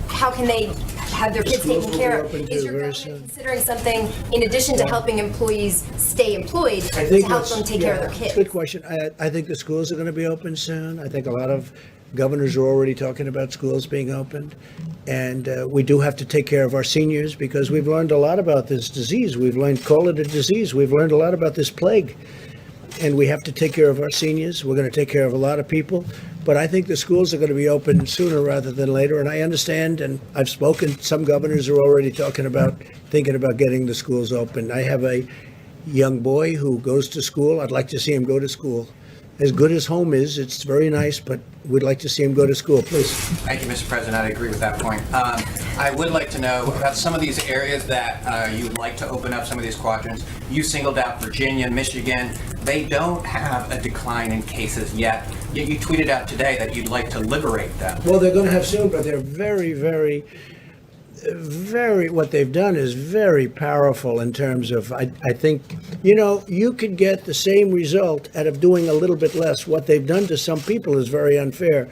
How can they have their kids taken care of? Is your government considering something in addition to helping employees stay employed to help them take care of their kids? Good question. I think the schools are going to be open soon. I think a lot of governors are already talking about schools being opened. And we do have to take care of our seniors, because we've learned a lot about this disease. We've learned, call it a disease. We've learned a lot about this plague. And we have to take care of our seniors. We're going to take care of a lot of people. But I think the schools are going to be open sooner rather than later. And I understand, and I've spoken, some governors are already thinking about getting the schools open. I have a young boy who goes to school. I'd like to see him go to school. As good as home is, it's very nice, but we'd like to see him go to school, please. Thank you, Mr. President. I agree with that point. I would like to know about some of these areas that you would like to open up, some of these quadrants. You singled out Virginia, Michigan. They don't have a decline in cases yet. Yet you tweeted out today that you'd like to liberate them. Well, they're going to have soon, but they're very, very, what they've done is very powerful in terms of, I think, you could get the same result out of doing a little bit less. What they've done to some people is very unfair.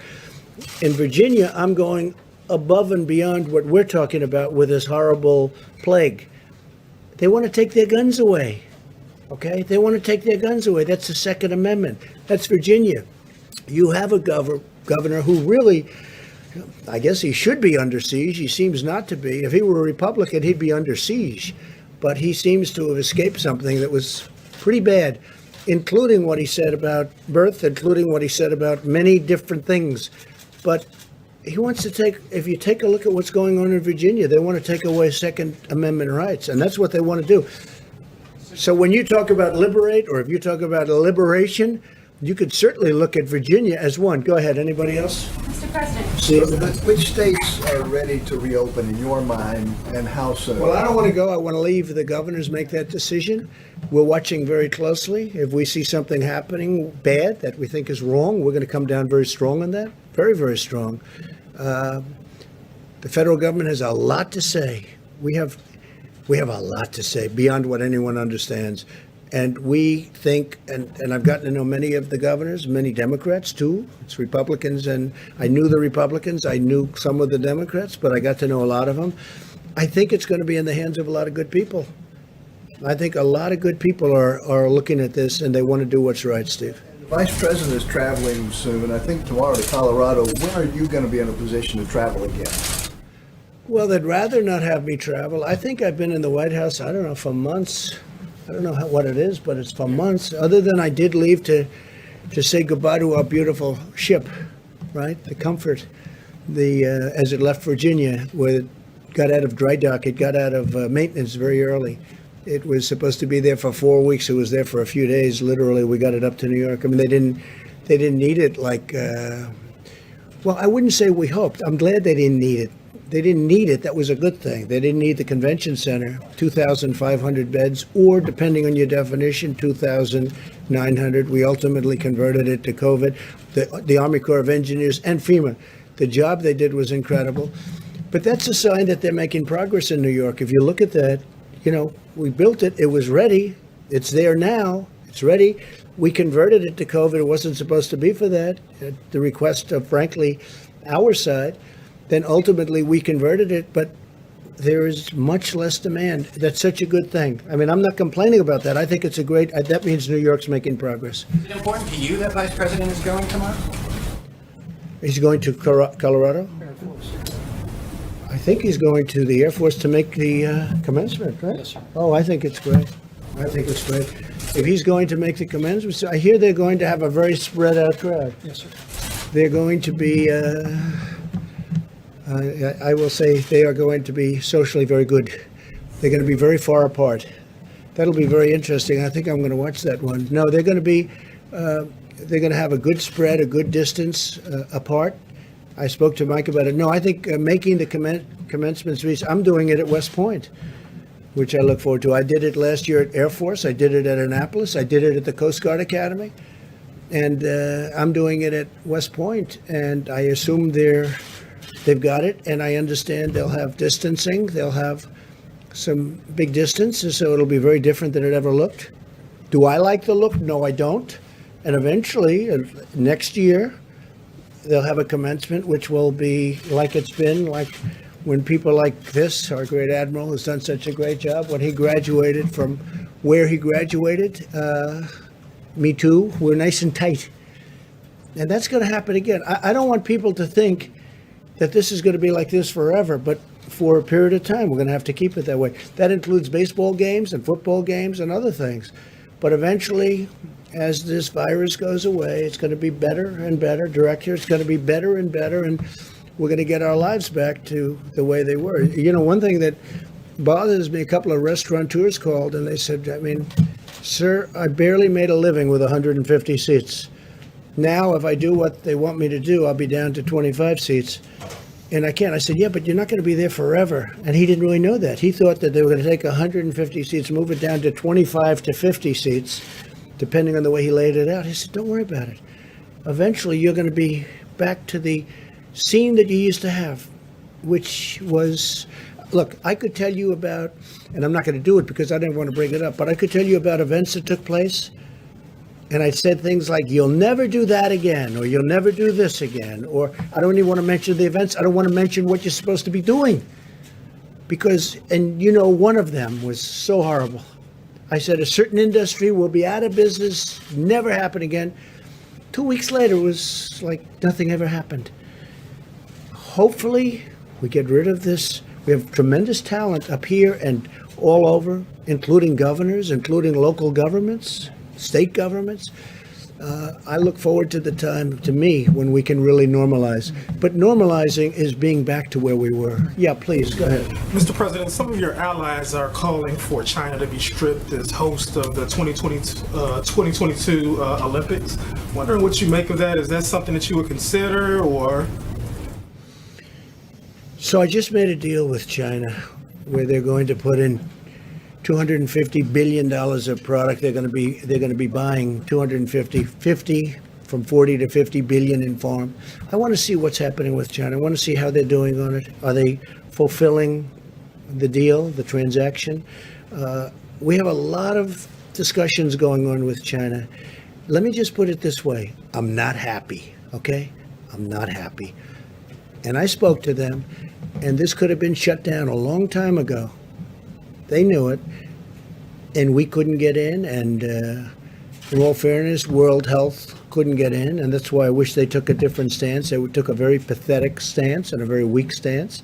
In Virginia, I'm going above and beyond what we're talking about with this horrible plague. They want to take their guns away. Okay? They want to take their guns away. That's the Second Amendment. That's Virginia. You have a governor who really, I guess he should be under siege. He seems not to be. If he were a Republican, he'd be under siege. But he seems to have escaped something that was pretty bad, including what he said about birth, including what he said about many different things. But he wants to if you take a look at what's going on in Virginia, they want to take away Second Amendment rights, and that's what they want to do. So when you talk about liberate, or if you talk about a liberation, you could certainly look at Virginia as one. Go ahead. Anybody else? Mr. President. Which states are ready to reopen in your mind, and how so? Well, I don't want to go. I want to leave the governors make that decision. We're watching very closely. If we see something happening bad that we think is wrong, we're going to come down very strong on that. Very, very strong. The federal government has a lot to say. We have a lot to say beyond what anyone understands. And we think, and I've gotten to know many of the governors, many Democrats too. It's Republicans, and I knew the Republicans. I knew some of the Democrats, but I got to know a lot of them. I think it's going to be in the hands of a lot of good people. I think a lot of good people are looking at this, and they want to do what's right, Steve. The Vice President is traveling soon, I think tomorrow, to Colorado. When are you going to be in a position to travel again? Well, they'd rather not have me travel. I think I've been in the White House, I don't know, for months. I don't know what it is, but it's for months. Other than I did leave to say goodbye to our beautiful ship, right? The Comfort, as it left Virginia, where it got out of dry dock. It got out of maintenance very early. It was supposed to be there for 4 weeks. It was there for a few days. Literally, we got it up to New York. I mean, they didn't need it like Well, I wouldn't say we hoped. I'm glad they didn't need it. They didn't need it. That was a good thing. They didn't need the convention center, 2,500 beds, or depending on your definition, 2,900. We ultimately converted it to COVID. The Army Corps of Engineers and FEMA, the job they did was incredible. But that's a sign that they're making progress in New York. If you look at that, we built it. It was ready. It's there now. It's ready. We converted it to COVID. It wasn't supposed to be for that, at the request of, frankly, our side. Then ultimately we converted it, but there is much less demand. That's such a good thing. I mean, I'm not complaining about that. I think it's a great, that means New York's making progress. Is it important to you that Vice President is going tomorrow? He's going to Colorado? I think he's going to the Air Force to make the commencement, right? Yes, sir. Oh, I think it's great. I think it's great. If he's going to make the commencement, I hear they're going to have a very spread out crowd. Yes, sir. They're going to be, I will say they are going to be socially very good. They're going to be very far apart. That'll be very interesting. I think I'm going to watch that one. No, they're going to be, they're going to have a good spread, a good distance apart. I spoke to Mike about it. No, I think making the commencement speech, I'm doing it at West Point, which I look forward to. I did it last year at Air Force. I did it at Annapolis. I did it at the Coast Guard Academy. And I'm doing it at West Point. And I assume they've got it. And I understand they'll have distancing. They'll have some big distances, so it'll be very different than it ever looked. Do I like the look? No, I don't. And eventually, next year, they'll have a commencement which will be like it's been, like when people like this, our great admiral has done such a great job, when he graduated from where he graduated, me too, we're nice and tight. And that's going to happen again. I don't want people to think that this is going to be like this forever, but for a period of time, we're going to have to keep it that way. That includes baseball games and football games and other things. But eventually, as this virus goes away, it's going to be better and better. Director, it's going to be better and better, and we're going to get our lives back to the way they were. One thing that bothers me, a couple of restaurateurs called, and they said, sir, I barely made a living with 150 seats. Now, if I do what they want me to do, I'll be down to 25 seats. And I can't. I said, yeah, but you're not going to be there forever. And he didn't really know that. He thought that they were going to take 150 seats, move it down to 25 to 50 seats, depending on the way he laid it out. He said, don't worry about it. Eventually, you're going to be back to the scene that you used to have, which was, look, I could tell you about, and I'm not going to do it because I didn't want to bring it up, but I could tell you about events that took place. And I said things like, you'll never do that again, or you'll never do this again, or I don't even want to mention the events. I don't want to mention what you're supposed to be doing. Because, and one of them was so horrible. I said, a certain industry will be out of business, never happen again. 2 weeks later, it was like nothing ever happened. Hopefully, we get rid of this. We have tremendous talent up here and all over, including governors, including local governments, state governments. I look forward to the time, to me, when we can really normalize. But normalizing is being back to where we were. Yeah, please, go ahead. Mr. President, some of your allies are calling for China to be stripped as host of the 2022 Olympics. Wondering what you make of that. Is that something that you would consider, or? So I just made a deal with China where they're going to put in $250 billion of product. They're going to be buying 50 from 40 to 50 billion in farm. I want to see what's happening with China. I want to see how they're doing on it. Are they fulfilling the deal, the transaction? We have a lot of discussions going on with China. Let me just put it this way. I'm not happy, okay? I'm not happy. And I spoke to them, and this could have been shut down a long time ago. They knew it, and we couldn't get in, and in all fairness, World Health couldn't get in, and that's why I wish they took a different stance. They took a very pathetic stance and a very weak stance,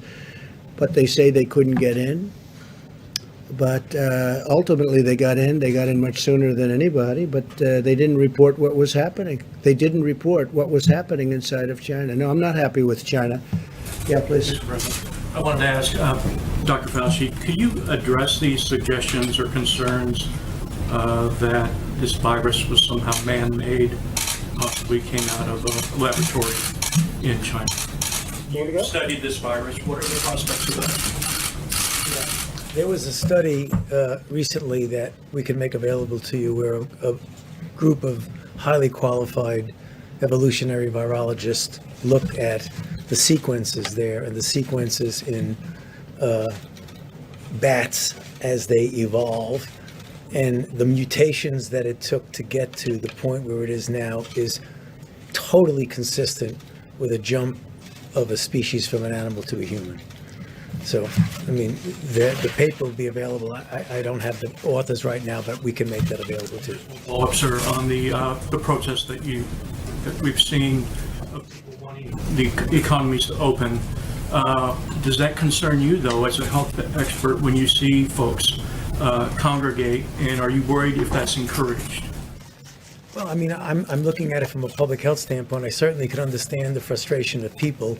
but they say they couldn't get in. But ultimately, they got in. They got in much sooner than anybody, but they didn't report what was happening. They didn't report what was happening inside of China. No, I'm not happy with China. Yeah, please. Mr. President, I wanted to ask Dr. Fauci, could you address these suggestions or concerns that this virus was somehow man-made, possibly came out of a laboratory? in China. You studied this virus. What are the prospects of that? There was a study recently that we can make available to you where a group of highly qualified evolutionary virologists looked at the sequences there and the sequences in bats as they evolve, and the mutations that it took to get to the point where it is now is totally consistent with a jump of a species from an animal to a human. So, I mean, the paper will be available. I don't have the authors right now, but we can make that available to you. Follow-up, sir, on the protests that we've seen of people wanting the economies to open. Does that concern you, though, as a health expert, when you see folks congregate, and are you worried if that's encouraged? Well, I mean, I'm looking at it from a public health standpoint. I certainly can understand the frustration of people,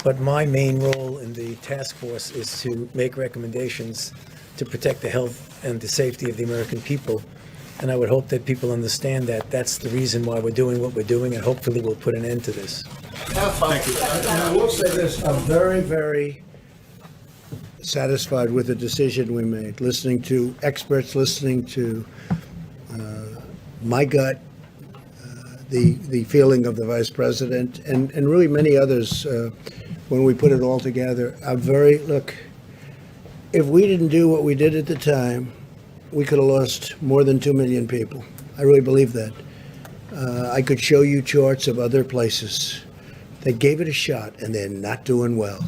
but my main role in the task force is to make recommendations to protect the health and the safety of the American people. And I would hope that people understand that that's the reason why we're doing what we're doing, and hopefully we'll put an end to this. Thank you. And I will say this, I'm very, very satisfied with the decision we made, listening to experts, listening to my gut, the feeling of the vice president, and really many others when we put it all together. Look, if we didn't do what we did at the time, we could have lost more than 2 million people. I really believe that. I could show you charts of other places that gave it a shot and they're not doing well.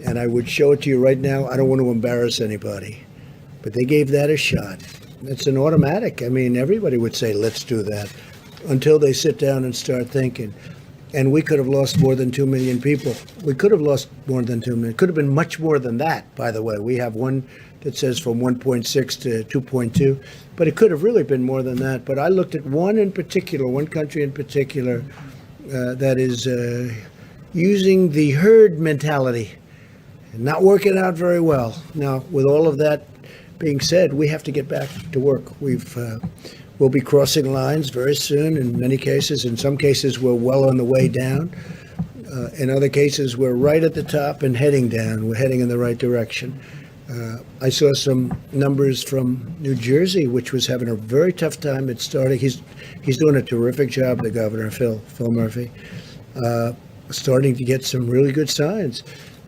And I would show it to you right now. I don't want to embarrass anybody, but they gave that a shot. It's an automatic. I mean, everybody would say, let's do that, until they sit down and start thinking. And we could have lost more than 2 million people. We could have lost more than 2 million. Could have been much more than that, by the way. We have one that says from 1.6 to 2.2, but it could have really been more than that. But I looked at one country in particular, that is using the herd mentality, not working out very well. Now, with all of that being said, we have to get back to work. We'll be crossing lines very soon in many cases. In some cases, we're well on the way down. In other cases, we're right at the top and heading down. We're heading in the right direction. I saw some numbers from New Jersey, which was having a very tough time at starting. He's doing a terrific job, the governor, Phil Murphy, starting to get some really good signs.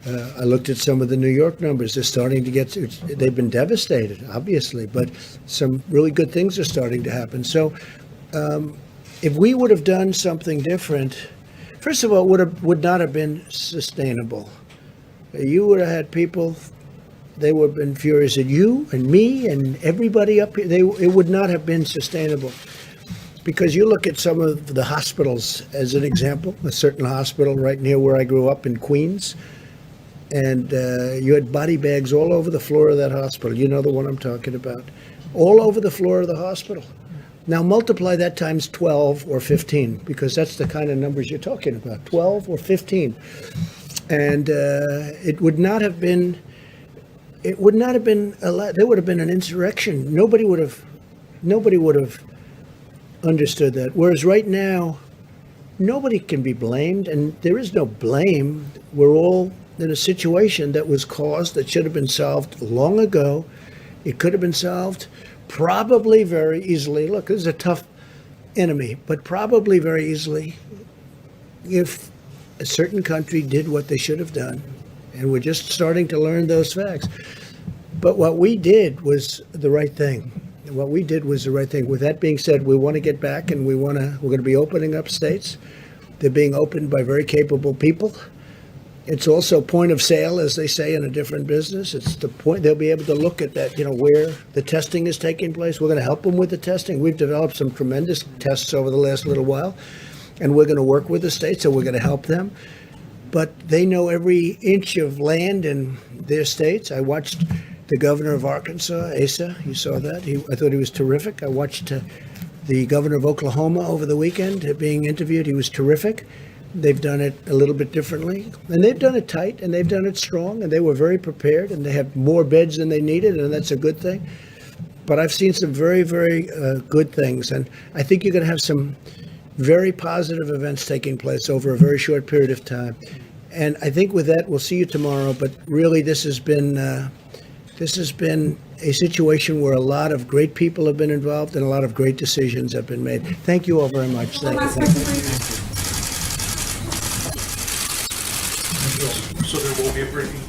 I looked at some of the New York numbers. They're starting to get, they've been devastated, obviously, but some really good things are starting to happen. So if we would have done something different, first of all, would not have been sustainable. You would have had people, they would have been furious at you and me and everybody up here. It would not have been sustainable. Because you look at some of the hospitals, as an example, a certain hospital right near where I grew up in Queens, and you had body bags all over the floor of that hospital. You know the one I'm talking about. All over the floor of the hospital. Now multiply that times 12 or 15, because that's the kind of numbers you're talking about, 12 or 15. And it would not have been allowed. There would have been an insurrection. Nobody would have understood that. Whereas right now, nobody can be blamed, and there is no blame. We're all in a situation that was caused, that should have been solved long ago. It could have been solved probably very easily. Look, this is a tough enemy, but probably very easily if a certain country did what they should have done. And we're just starting to learn those facts. But what we did was the right thing. With that being said, we want to get back, and we're going to be opening up states. They're being opened by very capable people. It's also point of sale, as they say in a different business. It's the point they'll be able to look at that, where the testing is taking place. We're going to help them with the testing. We've developed some tremendous tests over the last little while, and we're going to work with the states, so we're going to help them. But they know every inch of land in their states. I watched the governor of Arkansas, Asa. You saw that. I thought he was terrific. I watched the governor of Oklahoma over the weekend being interviewed. He was terrific. They've done it a little bit differently, and they've done it tight, and they've done it strong, and they were very prepared, and they have more beds than they needed, and that's a good thing. But I've seen some very, very good things, and I think you're going to have some very positive events taking place over a very short period of time. And I think with that, we'll see you tomorrow. But really, this has been a situation where a lot of great people have been involved and a lot of great decisions have been made. Thank you all very much. Thank you. So there will be a briefing.